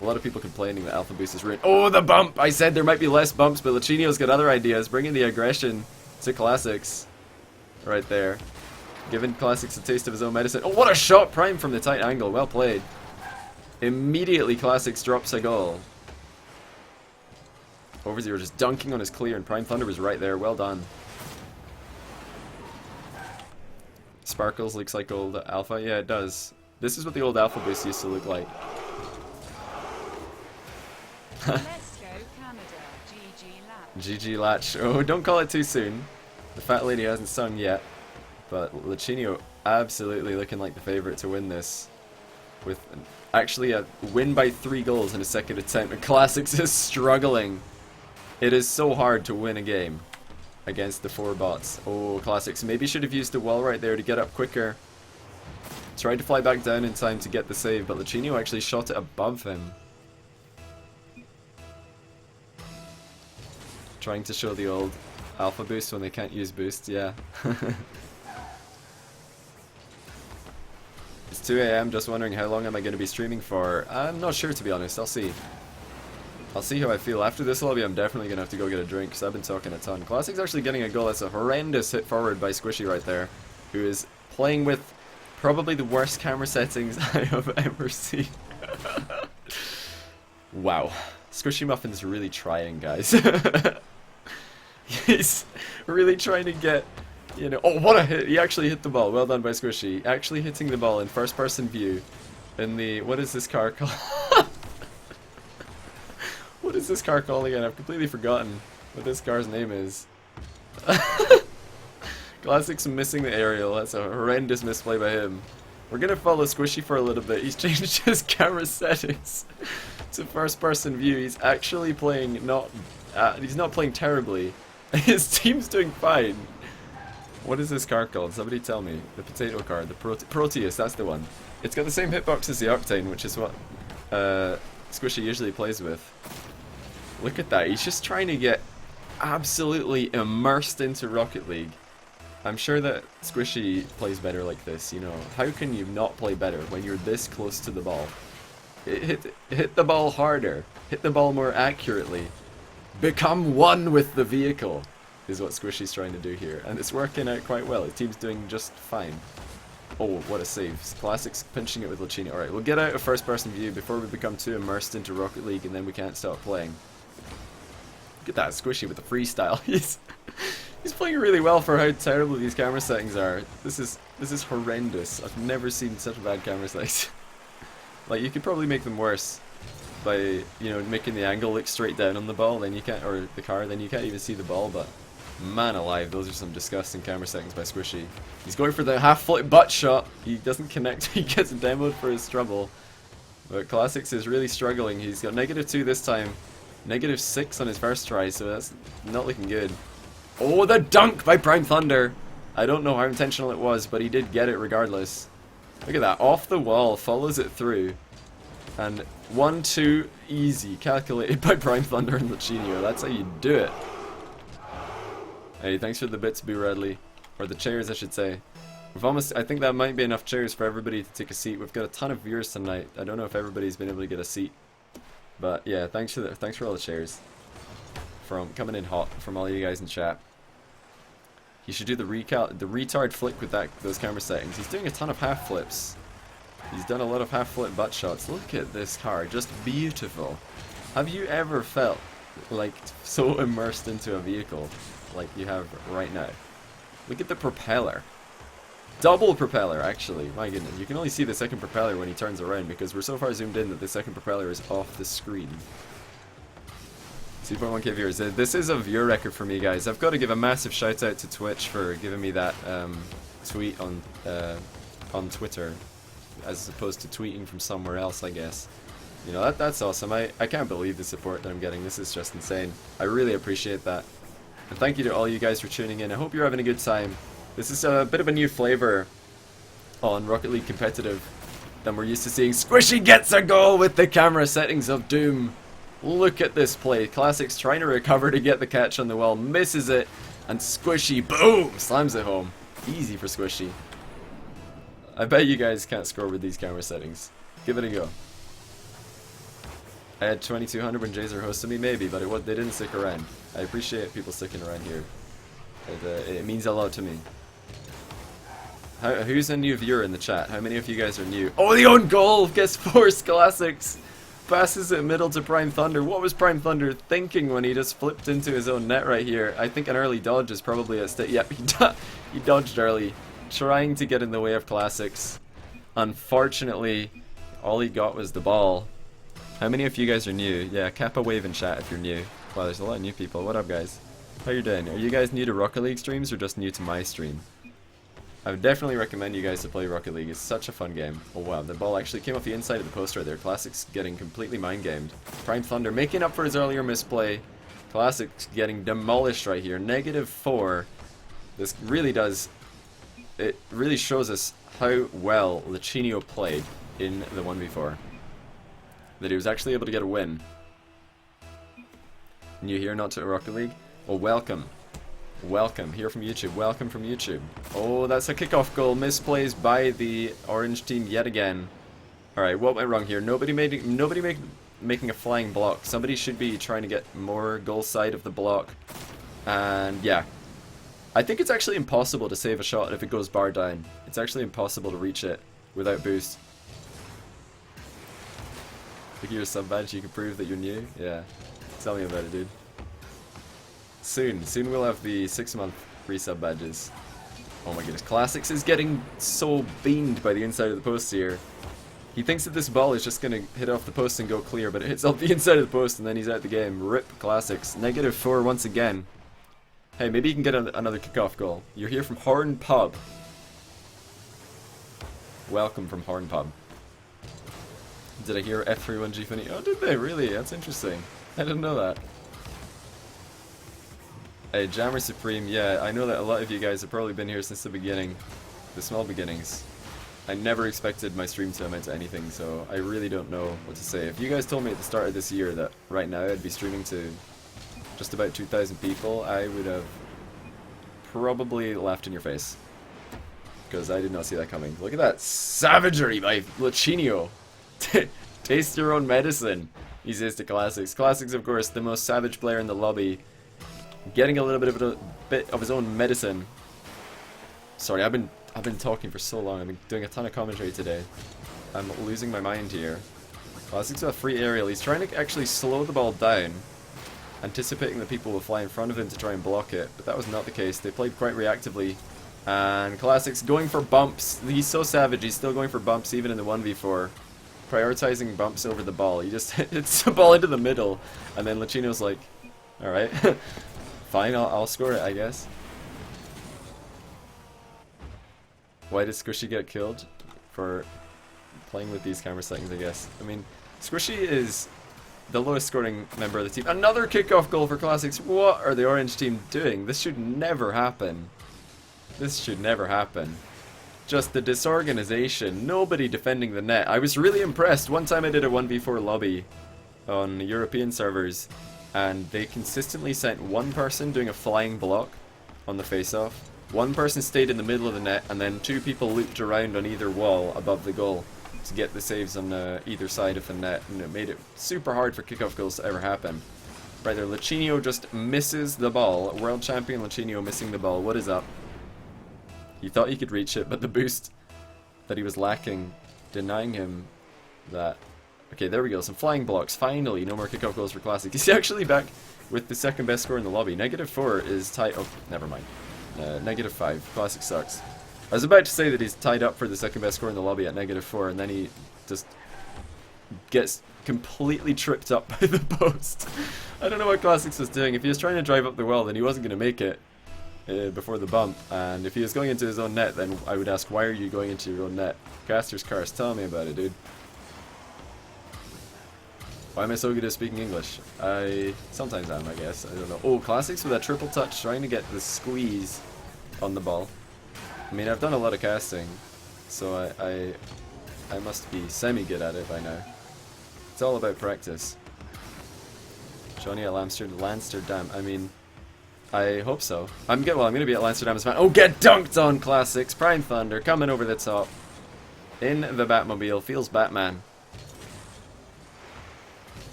A lot of people complaining that Alpha boost is ruined. Oh, the bump! I said there might be less bumps, but Lachinio's got other ideas. Bringing the aggression to Klassux. Right there. Giving Klassux a taste of his own medicine. Oh, what a shot! Prime from the tight angle. Well played. Immediately Klassux drops a goal. OverZero just dunking on his clear, and Primethunder was right there. Well done. Sparkles looks like old Alpha. Yeah, it does. This is what the old Alpha boost used to look like. Let's go Canada. GG Lach. GG Lach. Oh, don't call it too soon. The fat lady hasn't sung yet. But Lachinio absolutely looking like the favourite to win this. With actually a win by 3 goals in a second attempt. And Klassux is struggling. It is so hard to win a game against the 4 bots. Oh, Klassux maybe should have used the wall right there to get up quicker. Tried to fly back down in time to get the save, but Lachinio actually shot it above him. Trying to show the old Alpha boost when they can't use boost, yeah. It's 2 AM, just wondering how long am I going to be streaming for. I'm not sure, to be honest. I'll see. I'll see how I feel. After this lobby, I'm definitely going to have to go get a drink, because I've been talking a ton. Klassux actually getting a goal. That's a horrendous hit forward by Squishy right there, who is playing with probably the worst camera settings I have ever seen. Wow. SquishyMuffinz is really trying, guys. He's really trying to get, you know... Oh, what a hit! He actually hit the ball. Well done by Squishy. Actually hitting the ball in first-person view. In the... What is this car called? What is this car called again? I've completely forgotten what this car's name is. Klassux missing the aerial. That's a horrendous misplay by him. We're gonna follow Squishy for a little bit. He's changed his camera settings to first-person view. He's actually playing not... he's not playing terribly. His team's doing fine. What is this card called? Somebody tell me. The potato card. The Proteus, that's the one. It's got the same hitbox as the Octane, which is what Squishy usually plays with. Look at that. He's just trying to get absolutely immersed into Rocket League. I'm sure that Squishy plays better like this, you know. How can you not play better when you're this close to the ball? Hit the ball harder. Hit the ball more accurately. Become one with the vehicle, is what Squishy's trying to do here. And it's working out quite well. His team's doing just fine. Oh, what a save. Klassux pinching it with Lachinio. Alright, we'll get out of first person view before we become too immersed into Rocket League and then we can't stop playing. Look at that Squishy with the freestyle. He's playing really well for how terrible these camera settings are. This is horrendous. I've never seen such bad camera settings. Like, you could probably make them worse by, you know, making the angle look straight down on the ball, then you can't, or the car, then you can't even see the ball, but man alive, those are some disgusting camera settings by Squishy. He's going for the half-flip butt shot. He doesn't connect, he gets demoed for his trouble. But Klassux is really struggling. He's got -2 this time, -6 on his first try, so that's not looking good. Oh, the dunk by Primethunder! I don't know how intentional it was, but he did get it regardless. Look at that, off the wall, follows it through. And 1-2, easy, calculated by Primethunder and Lachinio. That's how you do it. Hey, thanks for the bits, Boo Radley. Or the chairs, I should say. We've almost, I think that might be enough chairs for everybody to take a seat. We've got a ton of viewers tonight. I don't know if everybody's been able to get a seat. But yeah, thanks for all the chairs. From coming in hot from all you guys in chat. You should do the retard flick with those camera settings. He's doing a ton of half flips. He's done a lot of half flip butt shots. Look at this car, just beautiful. Have you ever felt like so immersed into a vehicle like you have right now? Look at the propeller. Double propeller, actually. My goodness, you can only see the second propeller when he turns around because we're so far zoomed in that the second propeller is off the screen. 2.1k viewers. This is a viewer record for me, guys. I've got to give a massive shout out to Twitch for giving me that tweet on Twitter, as opposed to tweeting from somewhere else, I guess. You know, that's awesome. I can't believe the support that I'm getting. This is just insane. I really appreciate that. And thank you to all you guys for tuning in. I hope you're having a good time. This is a bit of a new flavor on Rocket League competitive than we're used to seeing. Squishy gets a goal with the camera settings of doom. Look at this play. Klassux trying to recover to get the catch on the wall, misses it, and Squishy, boom, slams it home. Easy for Squishy. I bet you guys can't score with these camera settings. Give it a go. I had 2200 when Jazer hosted me, maybe, but they didn't stick around. I appreciate people sticking around here. It means a lot to me. Who's a new viewer in the chat? How many of you guys are new? Oh, the own goal gets forced. Klassux passes it middle to Primethunder. What was Primethunder thinking when he just flipped into his own net right here? I think an early dodge is probably at stake. Yep, he dodged early, trying to get in the way of Klassux. Unfortunately, all he got was the ball. How many of you guys are new? Yeah, Kappa wave in chat if you're new. Wow, there's a lot of new people. What up, guys? How you doing? Are you guys new to Rocket League streams or just new to my stream? I would definitely recommend you guys to play Rocket League. It's such a fun game. Oh wow, the ball actually came off the inside of the post right there. Klassux getting completely mind-gamed. Primethunder making up for his earlier misplay. Klassux getting demolished right here. -4. This really does... It really shows us how well Lachinio played in the 1v4. That he was actually able to get a win. New here, not to Rocket League? Well, welcome. Welcome, here from YouTube. Welcome from YouTube. Oh, that's a kickoff goal. Misplays by the orange team yet again. Alright, what went wrong here? Nobody making a flying block. Somebody should be trying to get more goal side of the block. And yeah. I think it's actually impossible to save a shot if it goes bar down. It's actually impossible to reach it without boost. Look at your sub badge, you can prove that you're new? Yeah. Tell me about it, dude. Soon we'll have the 6-month free sub badges. Oh my goodness, Klassux is getting so beamed by the inside of the post here. He thinks that this ball is just gonna hit off the post and go clear, but it hits off the inside of the post and then he's out the game. Rip Klassux. -4 once again. Hey, maybe you can get another kickoff goal. You're here from Horn Pub. Welcome from Horn Pub. Did I hear F31G Finny? Oh, did they? Really? That's interesting. I didn't know that. Hey, Jammer Supreme, yeah, I know that a lot of you guys have probably been here since the beginning, the small beginnings. I never expected my stream to amount to anything, so I really don't know what to say. If you guys told me at the start of this year that right now I'd be streaming to just about 2,000 people, I would have probably laughed in your face. Because I did not see that coming. Look at that savagery by Lachinio. Taste your own medicine, he says to Klassux. Klassux, of course, the most savage player in the lobby. Getting a little bit of his own medicine. Sorry, I've been talking for so long. I've been doing a ton of commentary today. I'm losing my mind here. Klassux with a free aerial. He's trying to actually slow the ball down, anticipating that people will fly in front of him to try and block it, but that was not the case. They played quite reactively. And Klassux going for bumps. He's so savage, he's still going for bumps even in the 1v4. Prioritizing bumps over the ball. He just hits the ball into the middle, and then Lachinio's like, alright, fine, I'll score it, I guess. Why did Squishy get killed? For playing with these camera settings, I guess. I mean, Squishy is the lowest scoring member of the team. Another kickoff goal for Klassux. What are the orange team doing? This should never happen. This should never happen. Just the disorganization. Nobody defending the net. I was really impressed. One time I did a 1v4 lobby on European servers, and they consistently sent one person doing a flying block on the face-off. One person stayed in the middle of the net, and then two people looped around on either wall above the goal to get the saves on either side of the net, and it made it super hard for kickoff goals to ever happen. Right there, Lachinio just misses the ball. World champion Lachinio missing the ball. What is up? He thought he could reach it, but the boost that he was lacking, denying him that. Okay, there we go. Some flying blocks. Finally, no more kickoff goals for Klassux. He's actually back with the second best score in the lobby. -4 is tied. Oh, never mind. -5. Klassux sucks. I was about to say that he's tied up for the second best score in the lobby at -4, and then he just gets completely tripped up by the post. I don't know what Klassux was doing. If he was trying to drive up the well, then he wasn't going to make it before the bump. And if he was going into his own net, then I would ask, why are you going into your own net? Caster's curse. Tell me about it, dude. Why am I so good at speaking English? I sometimes am, I guess. I don't know. Oh, Klassux with a triple touch, trying to get the squeeze on the ball. I mean, I've done a lot of casting, so I must be semi-good at it by now. It's all about practice. Johnny at Amsterdam. I mean, I hope so. I'm gonna be at Amsterdam as fan. Oh, get dunked on, Klassux. Primethunder coming over the top. In the Batmobile. Feels Batman.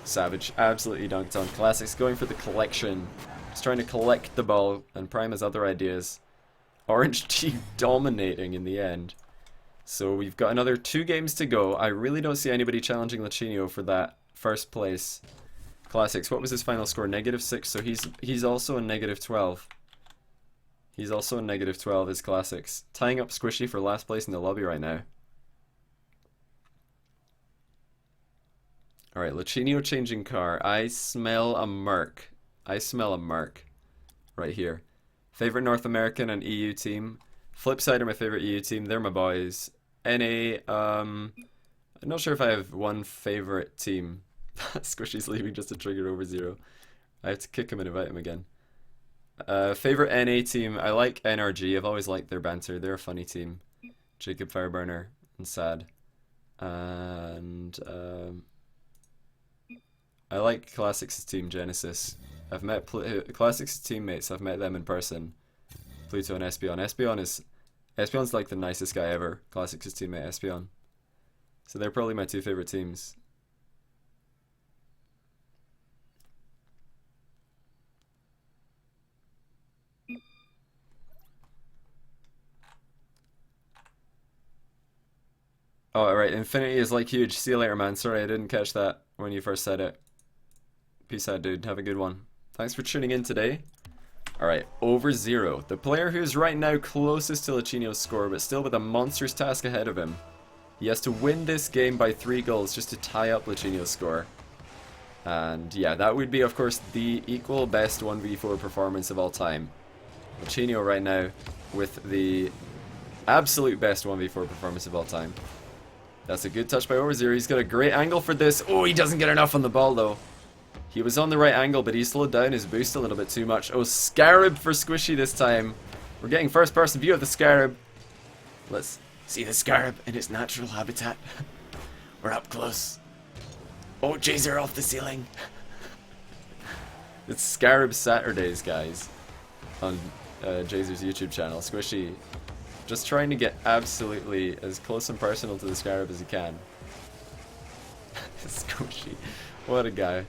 Savage. Absolutely dunked on. Klassux going for the collection. Just trying to collect the ball, and Prime has other ideas. Orange team dominating in the end. So we've got another 2 games to go. I really don't see anybody challenging Lachinio for that first place. Klassux, what was his final score? -6, so he's also in -12. He's also in -12 is Klassux. Tying up Squishy for last place in the lobby right now. Alright, Lachinio changing car. I smell a Merc. I smell a Merc. Right here. Favorite North American and EU team. Flipside are my favorite EU team. They're my boys. NA, I'm not sure if I have one favorite team. Squishy's leaving just to trigger OverZero. I have to kick him and invite him again. Favorite NA team, I like NRG. I've always liked their banter. They're a funny team. Jacob Fireburner and Sad. And I like Klassux' team, Genesis. I've met Klassux' teammates. I've met them in person. Pluto and Espeon. Espeon's like the nicest guy ever. Klassux' teammate, Espeon. So they're probably my 2 favorite teams. Oh, alright, Infinity is like huge. See you later, man. Sorry, I didn't catch that when you first said it. Peace out, dude. Have a good one. Thanks for tuning in today. Alright, OverZero. The player who's right now closest to Lachinio's score, but still with a monstrous task ahead of him. He has to win this game by 3 goals just to tie up Lachinio's score. And yeah, that would be, of course, the equal best 1v4 performance of all time. Lachinio right now with the absolute best 1v4 performance of all time. That's a good touch by OverZero. He's got a great angle for this. Oh, he doesn't get enough on the ball, though. He was on the right angle, but he slowed down his boost a little bit too much. Oh, Scarab for Squishy this time. We're getting first-person view of the Scarab. Let's see the Scarab in its natural habitat. We're up close. Oh, Jazer off the ceiling. It's Scarab Saturdays, guys, on Jazer's YouTube channel. Squishy just trying to get absolutely as close and personal to the Scarab as he can. Squishy, what a guy.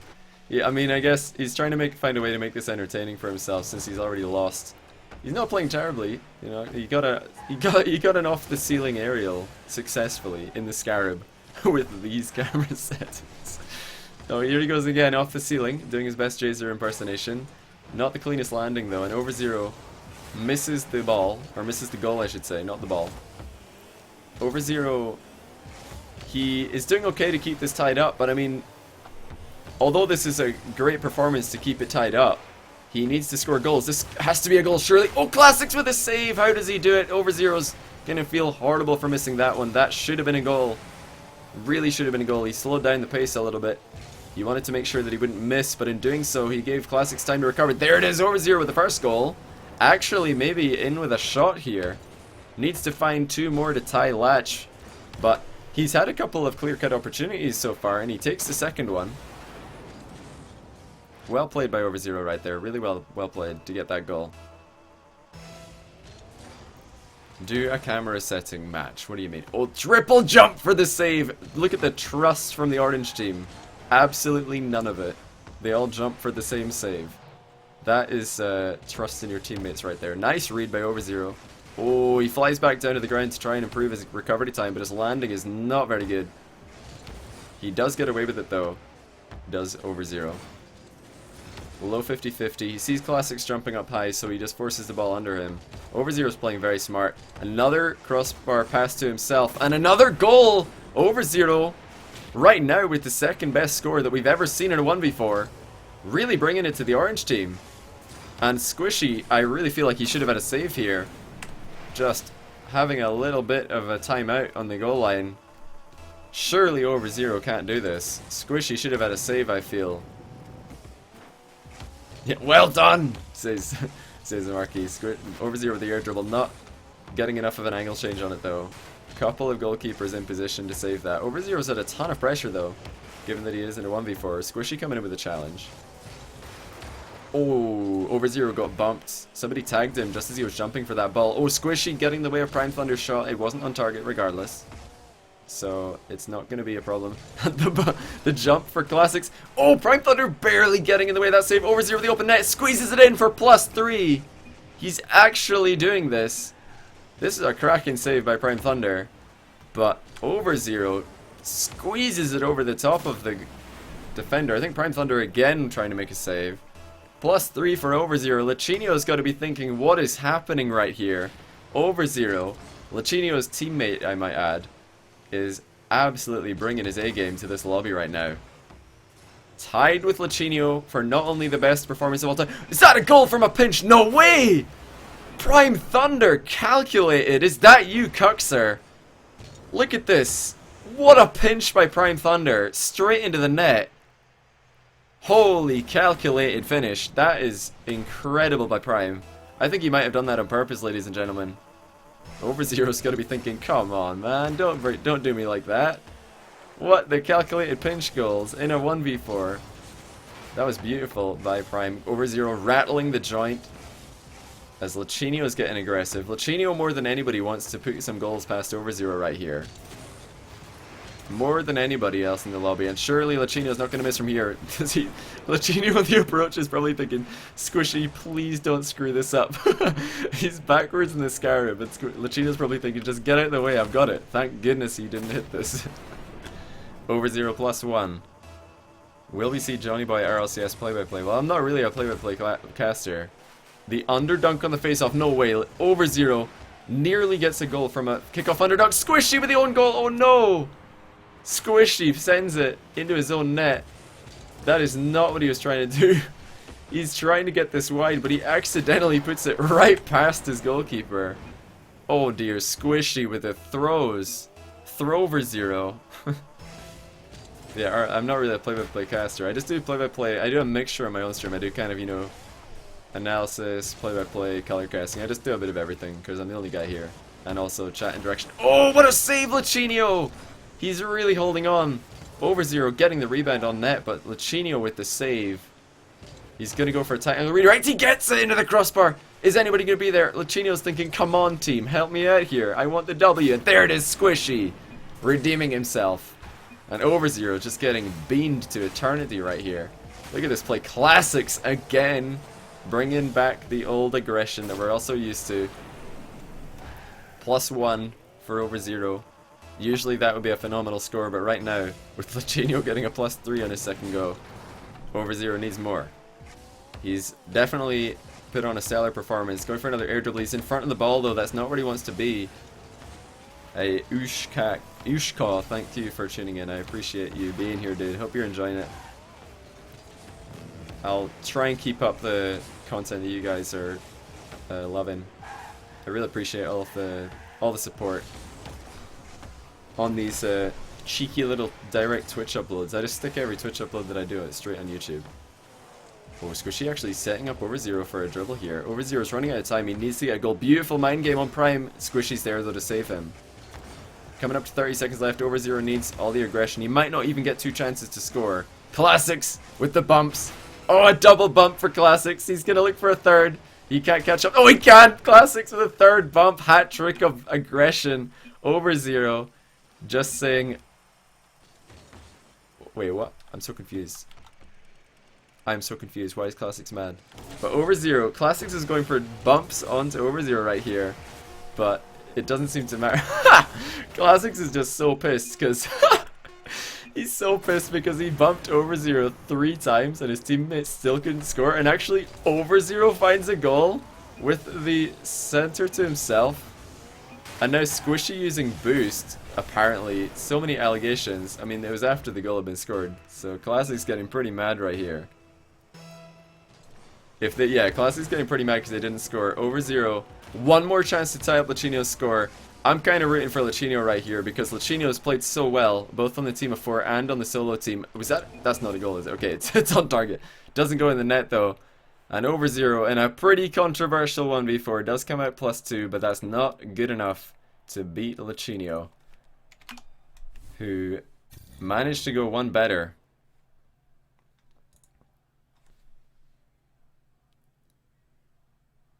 Yeah, I mean, I guess he's trying to find a way to make this entertaining for himself since he's already lost. He's not playing terribly, you know. He got an off the ceiling aerial successfully in the Scarab with these camera settings. Oh, here he goes again, off the ceiling, doing his best Jazer impersonation. Not the cleanest landing though, and OverZero misses the ball, or misses the goal I should say, not the ball. OverZero, he is doing okay to keep this tied up, but I mean, although this is a great performance to keep it tied up, he needs to score goals. This has to be a goal surely. Oh, Klassux with a save, how does he do it? OverZero's gonna feel horrible for missing that one. That should have been a goal. Really should have been a goal. He slowed down the pace a little bit. He wanted to make sure that he wouldn't miss, but in doing so, he gave Klassux time to recover. There it is, OverZero with the first goal. Actually, maybe in with a shot here. Needs to find 2 more to tie Latch, but he's had a couple of clear-cut opportunities so far, and he takes the second one. Well played by OverZero right there. Really well played to get that goal. Do a camera setting match. What do you mean? Oh, triple jump for the save. Look at the trust from the orange team. Absolutely none of it. They all jump for the same save. That is trust in your teammates right there. Nice read by OverZero. Oh, he flies back down to the ground to try and improve his recovery time, but his landing is not very good. He does get away with it though. Does OverZero. Low 50-50. He sees Klassux jumping up high, so he just forces the ball under him. OverZero's playing very smart. Another crossbar pass to himself, and another goal! OverZero, right now with the second best score that we've ever seen in a 1v4. Really bringing it to the orange team. And Squishy, I really feel like he should have had a save here. Just having a little bit of a timeout on the goal line. Surely OverZero can't do this. Squishy should have had a save, I feel. Yeah, well done, says the Marquis. OverZero with the air dribble, not getting enough of an angle change on it though. Couple of goalkeepers in position to save that. OverZero's had a ton of pressure though, given that he is in a 1v4. Squishy coming in with a challenge. Oh, OverZero got bumped. Somebody tagged him just as he was jumping for that ball. Oh, Squishy getting in the way of Primetthunder's shot. It wasn't on target regardless, so it's not going to be a problem. the jump for Klassux. Oh, Primethunder barely getting in the way of that save. OverZero with the open net. Squeezes it in for +3. He's actually doing this. This is a cracking save by Primethunder. But OverZero squeezes it over the top of the defender. I think Primethunder again trying to make a save. +3 for OverZero. Lachinio's got to be thinking, what is happening right here? OverZero, Lachinio's teammate, I might add, is absolutely bringing his A-game to this lobby right now. Tied with Lachinio for not only the best performance of all time. Is that a goal from a pinch? No way! Primethunder calculated. Is that you, Cuxer? Look at this. What a pinch by Primethunder. Straight into the net. Holy calculated finish. That is incredible by Prime. I think he might have done that on purpose, ladies and gentlemen. OverZero's got to be thinking, come on, man, don't do me like that. What, the calculated pinch goals in a 1v4. That was beautiful by Prime. OverZero rattling the joint as Lachinio's getting aggressive. Lachinio more than anybody wants to put some goals past OverZero right here. More than anybody else in the lobby, and surely Lachinio's not going to miss from here. Lachinio with the approach is probably thinking, Squishy, please don't screw this up. He's backwards in the Scarab, and Lachinio's probably thinking, just get out of the way, I've got it. Thank goodness he didn't hit this. OverZero +1. Will we see Johnny Boy RLCS play-by-play? Well, I'm not really a play-by-play caster. The underdunk on the face-off, no way. OverZero nearly gets a goal from a kickoff underdunk. Squishy with the own goal, oh no! Squishy sends it into his own net. That is not what he was trying to do. He's trying to get this wide, but he accidentally puts it right past his goalkeeper. Oh dear, Squishy with the throws. Throw OverZero. Yeah, I'm not really a play-by-play caster. I just do play-by-play. I do a mixture on my own stream. I do kind of, you know, analysis, play-by-play, color casting. I just do a bit of everything because I'm the only guy here. And also chat and direction. Oh, what a save, Lachinio! He's really holding on. OverZero getting the rebound on net, but Lachinio with the save. He's going to go for a tight angle redirect. He gets it into the crossbar. Is anybody going to be there? Lachinio's thinking, come on, team. Help me out here. I want the W. And there it is, Squishy. Redeeming himself. And OverZero just getting beamed to eternity right here. Look at this play. Klassux again. Bringing back the old aggression that we're also used to. +1 for OverZero. Usually that would be a phenomenal score, but right now, with Lachinio getting a +3 on his second go, OverZero needs more. He's definitely put on a stellar performance. Going for another air dribble. He's in front of the ball though. That's not where he wants to be. Hey, Ushka, thank you for tuning in. I appreciate you being here, dude. Hope you're enjoying it. I'll try and keep up the content that you guys are loving. I really appreciate all the support on these cheeky little direct Twitch uploads. I just stick every Twitch upload that I do straight on YouTube. Oh, Squishy actually setting up OverZero for a dribble here. OverZero's running out of time. He needs to get a goal. Beautiful mind game on Prime. Squishy's there though to save him. Coming up to 30 seconds left. OverZero needs all the aggression. He might not even get 2 chances to score. Klassux with the bumps. Oh, a double bump for Klassux. He's gonna look for a third. He can't catch up. Oh, he can! Klassux with a third bump. Hat trick of aggression. OverZero just saying... Wait, what? I'm so confused. I'm so confused. Why is Klassux mad? But OverZero, Klassux is going for bumps onto OverZero right here. But it doesn't seem to matter. Klassux is just so pissed because... He's so pissed because he bumped OverZero 3 times and his teammates still couldn't score. And actually, OverZero finds a goal with the center to himself. And now Squishy using boost, apparently. So many allegations. I mean, it was after the goal had been scored. So Klassux getting pretty mad right here. Yeah, Klassux getting pretty mad because they didn't score. OverZero, one more chance to tie up Lachinio's score. I'm kind of rooting for Lachinio right here because Lachinio has played so well, both on the team of 4 and on the solo team. That's not a goal, is it? Okay, it's on target. Doesn't go in the net though. And OverZero in a pretty controversial 1v4 does come out +2, but that's not good enough to beat Lachinio, who managed to go one better.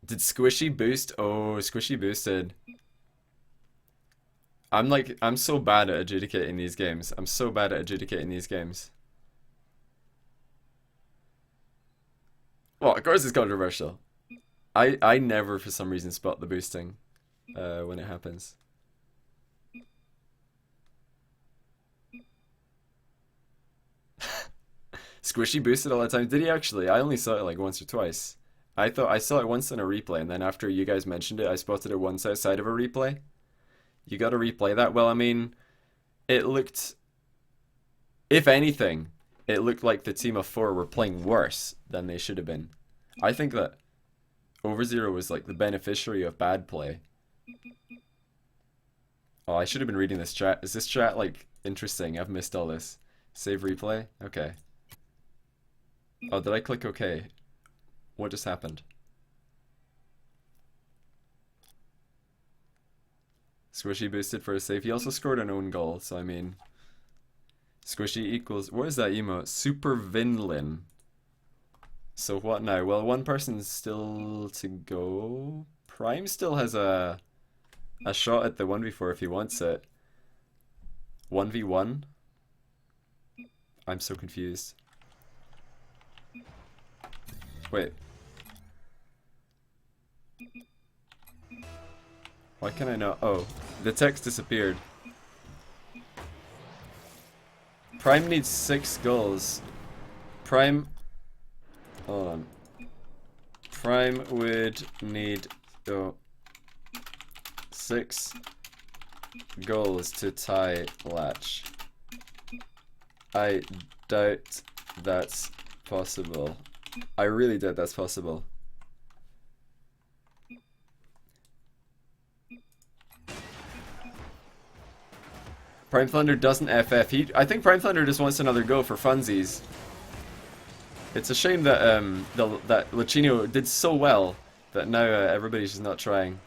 Did Squishy boost? Oh, Squishy boosted. I'm so bad at adjudicating these games. I'm so bad at adjudicating these games. Well, of course it's controversial. I never, for some reason, spot the boosting when it happens. Squishy boosted all the time. Did he actually? I only saw it like once or twice. I thought I saw it once in a replay, and then after you guys mentioned it, I spotted it once outside of a replay. You gotta replay that. Well, I mean, it looked... If anything, it looked like the team of 4 were playing worse than they should have been. I think that OverZero was like the beneficiary of bad play. Oh, I should have been reading this chat. Is this chat like interesting? I've missed all this. Save replay? Okay. Oh, did I click OK? What just happened? Squishy boosted for a save. He also scored an own goal, so I mean... Squishy equals... What is that emote? Super Vinlin. So what now? Well, one person's still to go. Prime still has a shot at the 1v4 if he wants it. 1v1? I'm so confused. Wait. Why can I not? Oh, the text disappeared. Prime needs 6 goals. Prime... Hold on. Prime would need 6 goals to tie Latch. I doubt that's possible. I really doubt that's possible. Primethunder doesn't FF. I think Primethunder just wants another go for funsies. It's a shame that that Lachinio did so well that now everybody's just not trying.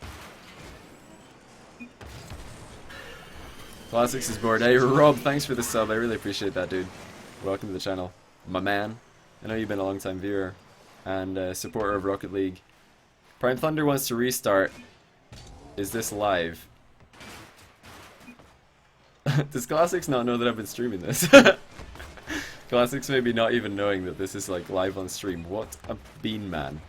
Klassux is bored. Hey Rob, thanks for the sub. I really appreciate that, dude. Welcome to the channel, my man. I know you've been a long time viewer and supporter of Rocket League. Primethunder wants to restart. Is this live? Does Klassux not know that I've been streaming this? Klassux maybe not even knowing that this is like live on stream. What a bean man.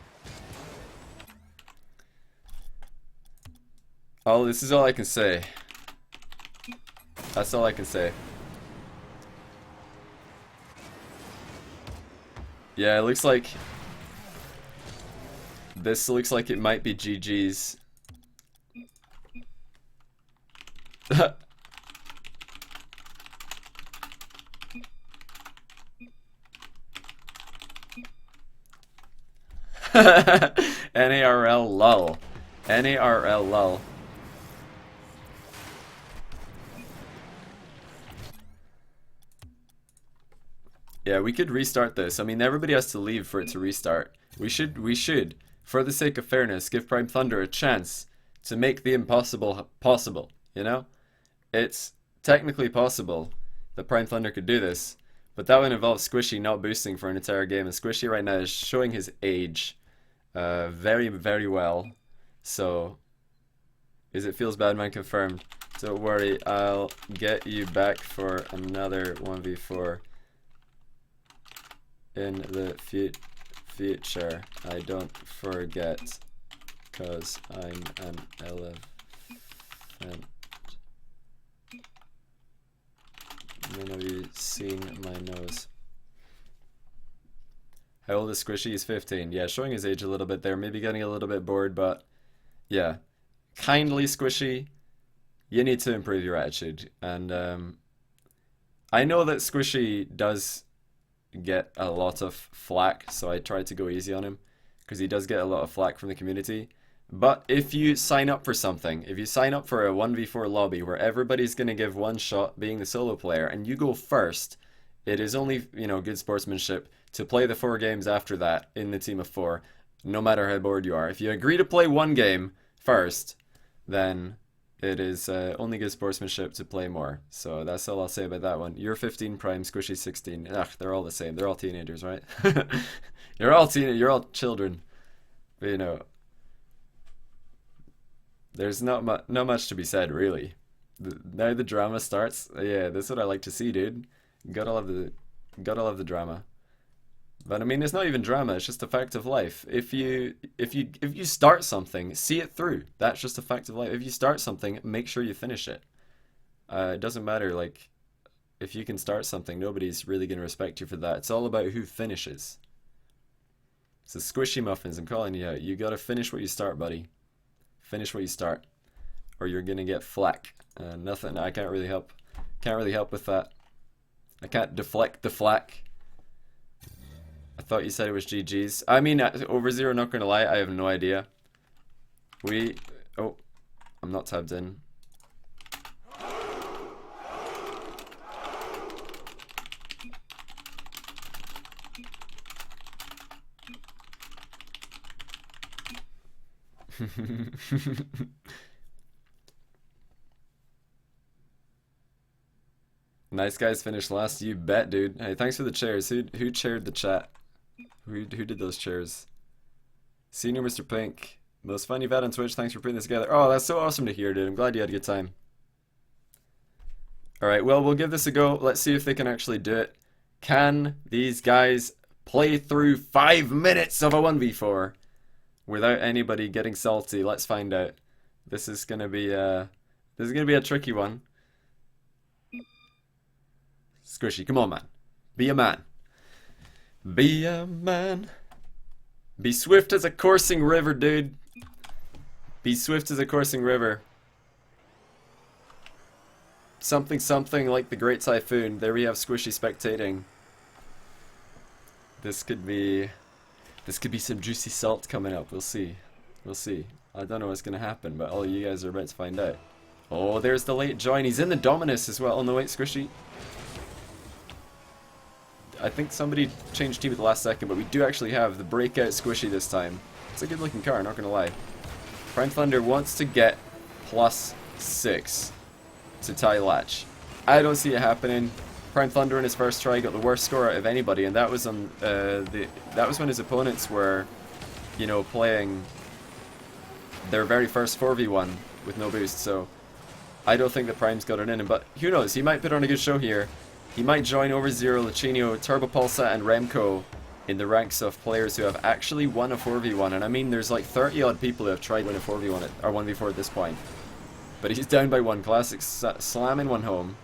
Oh, this is all I can say. That's all I can say. Yeah, it looks like... This looks like it might be GG's. NARL lull. NARL lull. Yeah, we could restart this. I mean, everybody has to leave for it to restart. We should, for the sake of fairness, give Primethunder a chance to make the impossible possible, you know? It's technically possible that Primethunder could do this, but that would involve Squishy not boosting for an entire game, and Squishy right now is showing his age very, very well. So, is it feels bad, man? Confirmed. Don't worry, I'll get you back for another 1v4 in the future. I don't forget, cause I'm an elephant. Have you seen my nose? How old is Squishy? He's 15. Yeah, showing his age a little bit there. Maybe getting a little bit bored, but yeah. Kindly, Squishy, you need to improve your attitude. And I know that Squishy does get a lot of flack, so I try to go easy on him because he does get a lot of flack from the community. But if you sign up for something, if you sign up for a 1v4 lobby where everybody's going to give one shot being the solo player and you go first, it is only, you know, good sportsmanship to play the 4 games after that in the team of 4, no matter how bored you are. If you agree to play one game first, then it is only good sportsmanship to play more. So that's all I'll say about that one. You're 15, Prime, Squishy 16. Ugh, they're all the same. They're all teenagers, right? You're all children. But, you know, there's not much to be said, really. Now the drama starts. Yeah, that's what I like to see, dude. Gotta love the drama. But I mean, it's not even drama. It's just a fact of life. If you start something, see it through. That's just a fact of life. If you start something, make sure you finish it. It doesn't matter. Like, if you can start something, nobody's really gonna respect you for that. It's all about who finishes. So SquishyMuffinz, I'm calling you out. You gotta finish what you start, buddy. Finish what you start, or you're gonna get flack. Nothing. I can't really help. Can't really help with that. I can't deflect the flack. I thought you said it was GG's. I mean, OverZero, not gonna lie, I have no idea. Oh, I'm not tabbed in. Nice guys finished last. You bet, dude. Hey, thanks for the chairs. Who chaired the chat? Who did those chairs? Senior Mr. Pink. Most fun you've had on Twitch. Thanks for putting this together. Oh, that's so awesome to hear, dude. I'm glad you had a good time. Alright, well, we'll give this a go. Let's see if they can actually do it. Can these guys play through 5 minutes of a 1v4 without anybody getting salty? Let's find out. This is gonna be a tricky one. Squishy, come on, man. Be a man. Be a man. Be swift as a coursing river, dude. Be swift as a coursing river. Something, something like the Great Typhoon. There we have Squishy spectating. This could be some juicy salt coming up. We'll see. We'll see. I don't know what's gonna happen, but all you guys are about to find out. Oh, there's the late join. He's in the Dominus as well. Oh no, wait, Squishy. I think somebody changed team at the last second, but we do actually have the breakout Squishy this time. It's a good looking car, not gonna lie. Primethunder wants to get +6 to tie Latch. I don't see it happening. Primethunder in his first try got the worst score out of anybody, and that was on that was when his opponents were, you know, playing their very first 4v1 with no boost. So I don't think that Prime's got it in him, but who knows? He might put on a good show here. He might join OverZero, Lachinio, Turbopulsa, and Remco in the ranks of players who have actually won a 4v1. And I mean, there's like 30 odd people who have tried to win a 4v1 or 1v4 at this point. But he's down by one. Klassux slamming one home.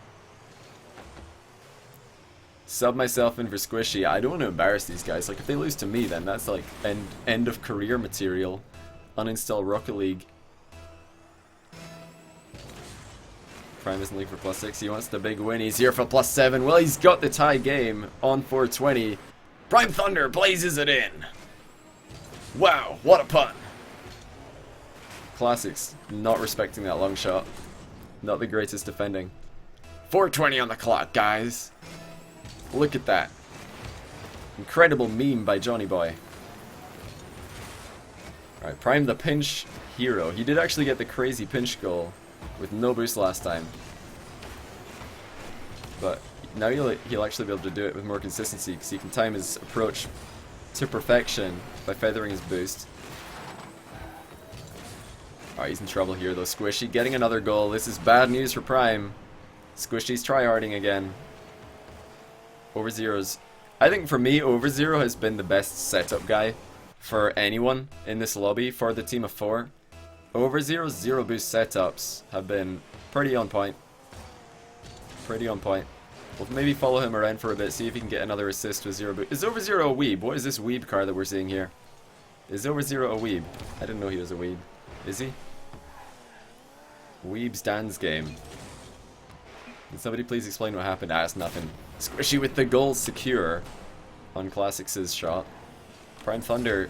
Sub myself in for Squishy. I don't want to embarrass these guys. Like, if they lose to me, then that's like end of career material. Uninstall Rocket League. Prime isn't league for +6. He wants the big win. He's here for +7. Well, he's got the tie game on 420. Primethunder blazes it in. Wow, what a pun. Klassux not respecting that long shot. Not the greatest defending. 420 on the clock, guys. Look at that. Incredible meme by Johnny Boy. Alright, Prime the pinch hero. He did actually get the crazy pinch goal with no boost last time. But now he'll actually be able to do it with more consistency because he can time his approach to perfection by feathering his boost. Alright, he's in trouble here though. Squishy getting another goal. This is bad news for Prime. Squishy's tryharding again. OverZero's... I think for me, OverZero has been the best setup guy for anyone in this lobby for the team of 4. OverZero's zero boost setups have been pretty on point. Pretty on point. We'll maybe follow him around for a bit, see if he can get another assist with zero boost. Is OverZero a weeb? What is this weeb car that we're seeing here? Is OverZero a weeb? I didn't know he was a weeb. Is he? Weeb's Dan's game. Can somebody please explain what happened? Ah, it's nothing. Squishy with the goal secure on Klassux's shot. Primethunder,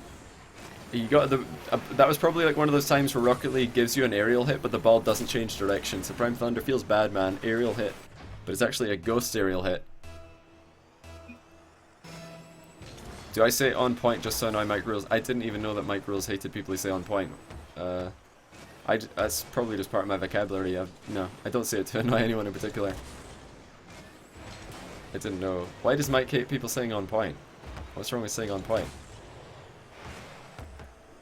he got the... that was probably like one of those times where Rocket League gives you an aerial hit, but the ball doesn't change direction. So Primethunder feels bad, man. Aerial hit. But it's actually a ghost aerial hit. Do I say on point just so I know Mike Rules? I didn't even know that Mike Rules hated people who say on point. That's probably just part of my vocabulary. No, I don't say it to annoy anyone in particular. I didn't know. Why does Mike hate people saying on point? What's wrong with saying on point?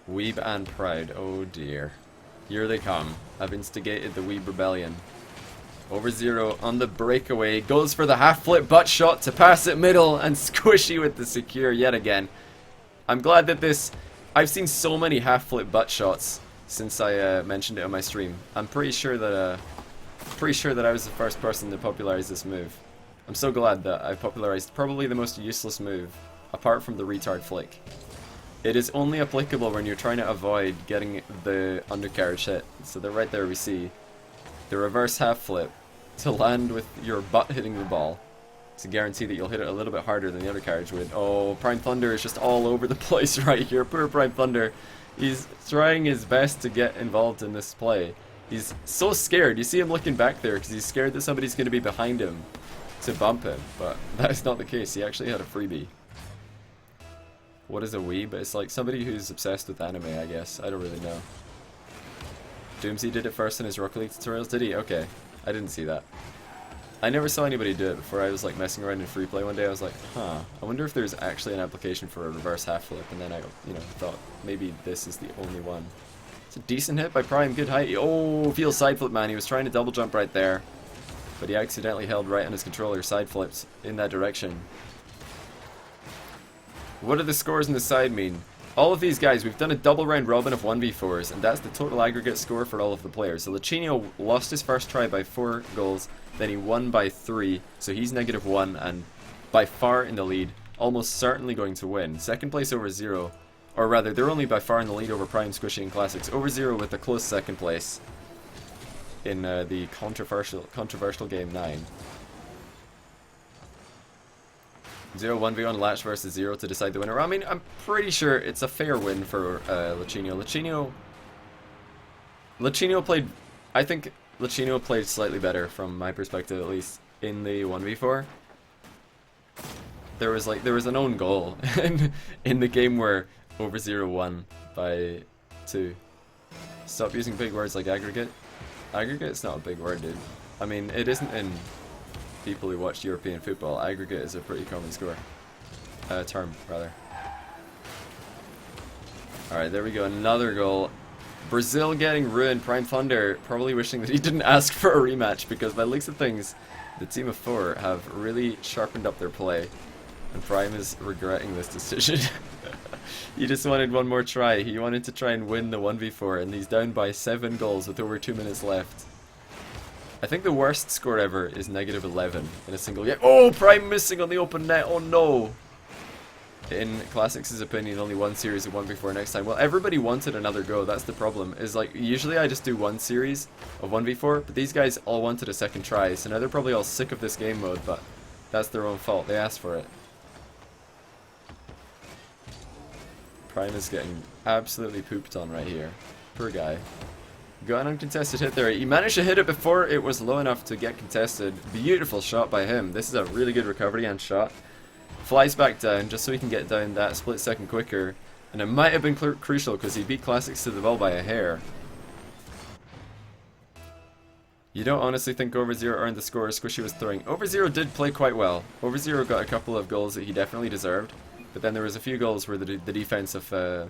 Weeb and Proud. Oh dear. Here they come. I've instigated the Weeb Rebellion. OverZero on the breakaway. Goes for the half flip butt shot to pass it middle, and Squishy with the secure yet again. I'm glad that this... I've seen so many half flip butt shots since I mentioned it on my stream. I'm pretty sure that I was the first person to popularize this move. I'm so glad that I popularized probably the most useless move, apart from the retard flick. It is only applicable when you're trying to avoid getting the undercarriage hit. So they're right there, we see the reverse half flip to land with your butt hitting the ball to guarantee that you'll hit it a little bit harder than the undercarriage would. Oh, Primethunder is just all over the place right here. Poor Primethunder. He's trying his best to get involved in this play. He's so scared. You see him looking back there because he's scared that somebody's going to be behind him to bump him, but that is not the case. He actually had a freebie. What is a weeb? It's like somebody who's obsessed with anime, I guess. I don't really know. Doomsy did it first in his Rocket League tutorials, did he? Okay. I didn't see that. I never saw anybody do it before. I was like messing around in free play one day. I was like, huh, I wonder if there's actually an application for a reverse half flip, and then I, thought maybe this is the only one. It's a decent hit by Prime, good height. Oh, feels side flip, man. He was trying to double jump right there, but he accidentally held right on his controller, side flipped in that direction. What do the scores in the side mean? All of these guys, we've done a double round robin of 1v4s, and that's the total aggregate score for all of the players. So Lachinio lost his first try by 4 goals, then he won by 3, so he's -1 and by far in the lead, almost certainly going to win. Second place OverZero, or rather, they're only by far in the lead over Prime, Squishy, and Klassux. OverZero with a close second place in the controversial game 9. 0 1v1 Latch versus 0 to decide the winner. I mean, I'm pretty sure it's a fair win for Lachinio. Lachinio played, I think Lachinio played slightly better from my perspective, at least in the 1v4. There was an own goal in the game where OverZero won by 2. Stop using big words like aggregate. Aggregate's not a big word, dude. I mean, it isn't in people who watch European football. Aggregate is a pretty common term, rather. Alright, there we go, another goal. Brazil getting ruined. Primethunder probably wishing that he didn't ask for a rematch, because by the looks of things, the team of 4 have really sharpened up their play. And Prime is regretting this decision. He just wanted one more try. He wanted to try and win the 1v4, and he's down by 7 goals with over 2 minutes left. I think the worst score ever is -11 in a single game. Oh, Prime missing on the open net. Oh no. In Klassux' opinion, only one series of 1v4 next time. Well, everybody wanted another go. That's the problem. Is like, usually I just do one series of 1v4, but these guys all wanted a second try, so now they're probably all sick of this game mode, but that's their own fault. They asked for it. Prime is getting absolutely pooped on right here. Poor guy. Got an uncontested hit there. He managed to hit it before it was low enough to get contested. Beautiful shot by him. This is a really good recovery and shot. Flies back down just so he can get down that split second quicker. And it might have been crucial because he beat Klassux to the ball by a hair. You don't honestly think OverZero earned the score Squishy was throwing? OverZero did play quite well. OverZero got a couple of goals that he definitely deserved. But then there was a few goals where the defense of the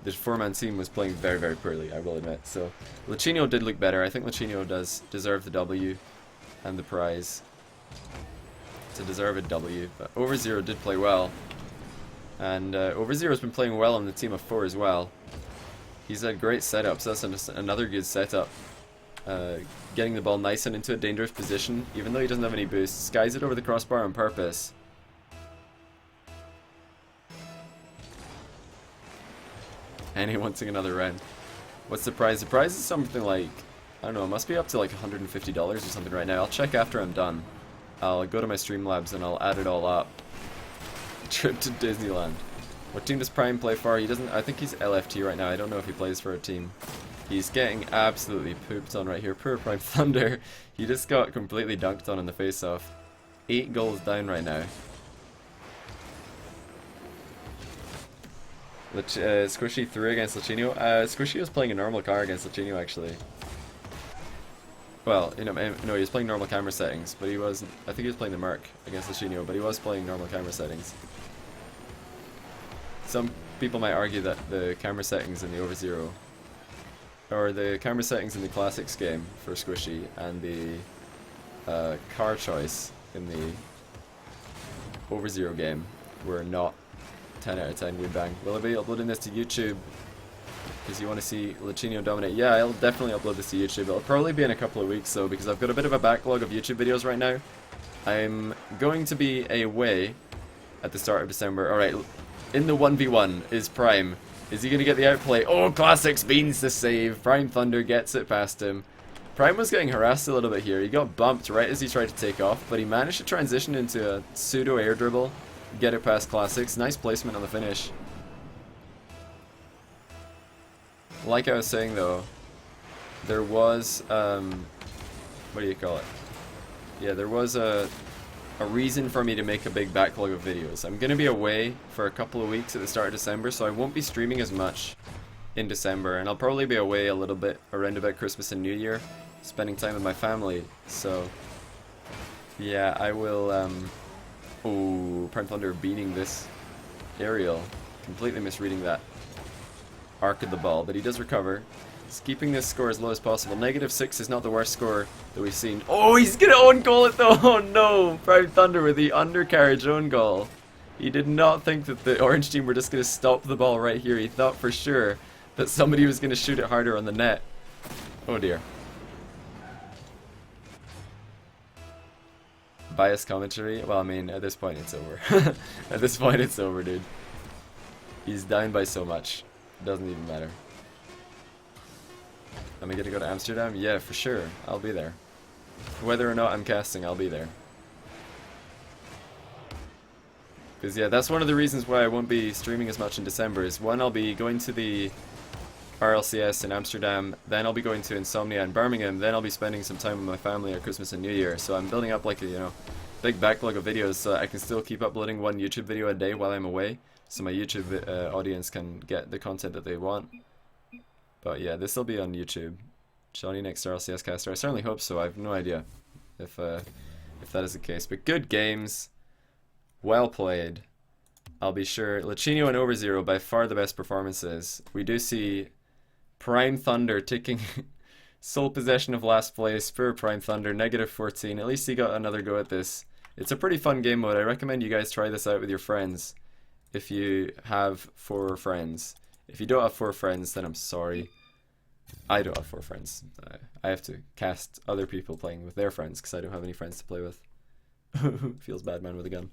4-man team was playing very, very poorly, I will admit. So Lachinio did look better. I think Lachinio does deserve the W and the prize. To deserve a W, but OverZero did play well. And OverZero's been playing well on the team of 4 as well. He's had great setups. That's another good setup. Getting the ball nice and into a dangerous position, even though he doesn't have any boosts. Skies it over the crossbar on purpose. And he wants another round. What's the prize? The prize is something like, I don't know, it must be up to like $150 or something right now. I'll check after I'm done. I'll go to my Streamlabs and I'll add it all up. Trip to Disneyland. What team does Prime play for? He doesn't, I think he's LFT right now. I don't know if he plays for a team. He's getting absolutely pooped on right here. Poor Primethunder. He just got completely dunked on in the face-off. 8 goals down right now. Squishy threw against Lachinio. Squishy was playing a normal car against Lachinio actually. Well, you know, no, he was playing normal camera settings, but he wasn't. I think he was playing the Merc against Lachinio, but he was playing normal camera settings. Some people might argue that the camera settings in the OverZero, or the camera settings in the Klassux game for Squishy, and the car choice in the OverZero game were not 10 out of 10 win bang. Will I be uploading this to YouTube? Because you want to see Lachinio dominate? Yeah, I'll definitely upload this to YouTube. It'll probably be in a couple of weeks though, because I've got a bit of a backlog of YouTube videos right now. I'm going to be away at the start of December. Alright, in the 1v1 is Prime. Is he going to get the outplay? Oh, Klassux beans the save. Primethunder gets it past him. Prime was getting harassed a little bit here. He got bumped right as he tried to take off, but he managed to transition into a pseudo air dribble, get it past Klassux. Nice placement on the finish. Like I was saying though, there was, what do you call it? Yeah, there was a reason for me to make a big backlog of videos. I'm going to be away for a couple of weeks at the start of December, so I won't be streaming as much in December, and I'll probably be away a little bit around about Christmas and New Year, spending time with my family, so yeah, I will, oh, Primethunder beating this aerial, completely misreading that arc of the ball, but he does recover. He's keeping this score as low as possible. -6 is not the worst score that we've seen. Oh, he's gonna own goal it though! Oh no! Primethunder with the undercarriage own goal. He did not think that the orange team were just gonna stop the ball right here. He thought for sure that somebody was gonna shoot it harder on the net. Oh dear. Biased commentary? Well, I mean, at this point it's over. At this point it's over, dude. He's down by so much. Doesn't even matter. Am I gonna go to Amsterdam? Yeah, for sure. I'll be there. Whether or not I'm casting, I'll be there. Because yeah, that's one of the reasons why I won't be streaming as much in December, is one, I'll be going to the RLCS in Amsterdam, then I'll be going to Insomnia in Birmingham, then I'll be spending some time with my family at Christmas and New Year. So I'm building up like a, you know, big backlog of videos so I can still keep uploading one YouTube video a day while I'm away, so my YouTube audience can get the content that they want. But yeah, this will be on YouTube. Johnny next RLCS caster. I certainly hope so. I have no idea if that is the case. But good games, well played. I'll be sure. Lachinio and OverZero by far the best performances. We do see Primethunder taking sole possession of last place. Poor Primethunder, -14. At least he got another go at this. It's a pretty fun game mode. I recommend you guys try this out with your friends if you have 4 friends. If you don't have 4 friends, then I'm sorry. I don't have 4 friends. I have to cast other people playing with their friends because I don't have any friends to play with. Feels bad, man with a gun.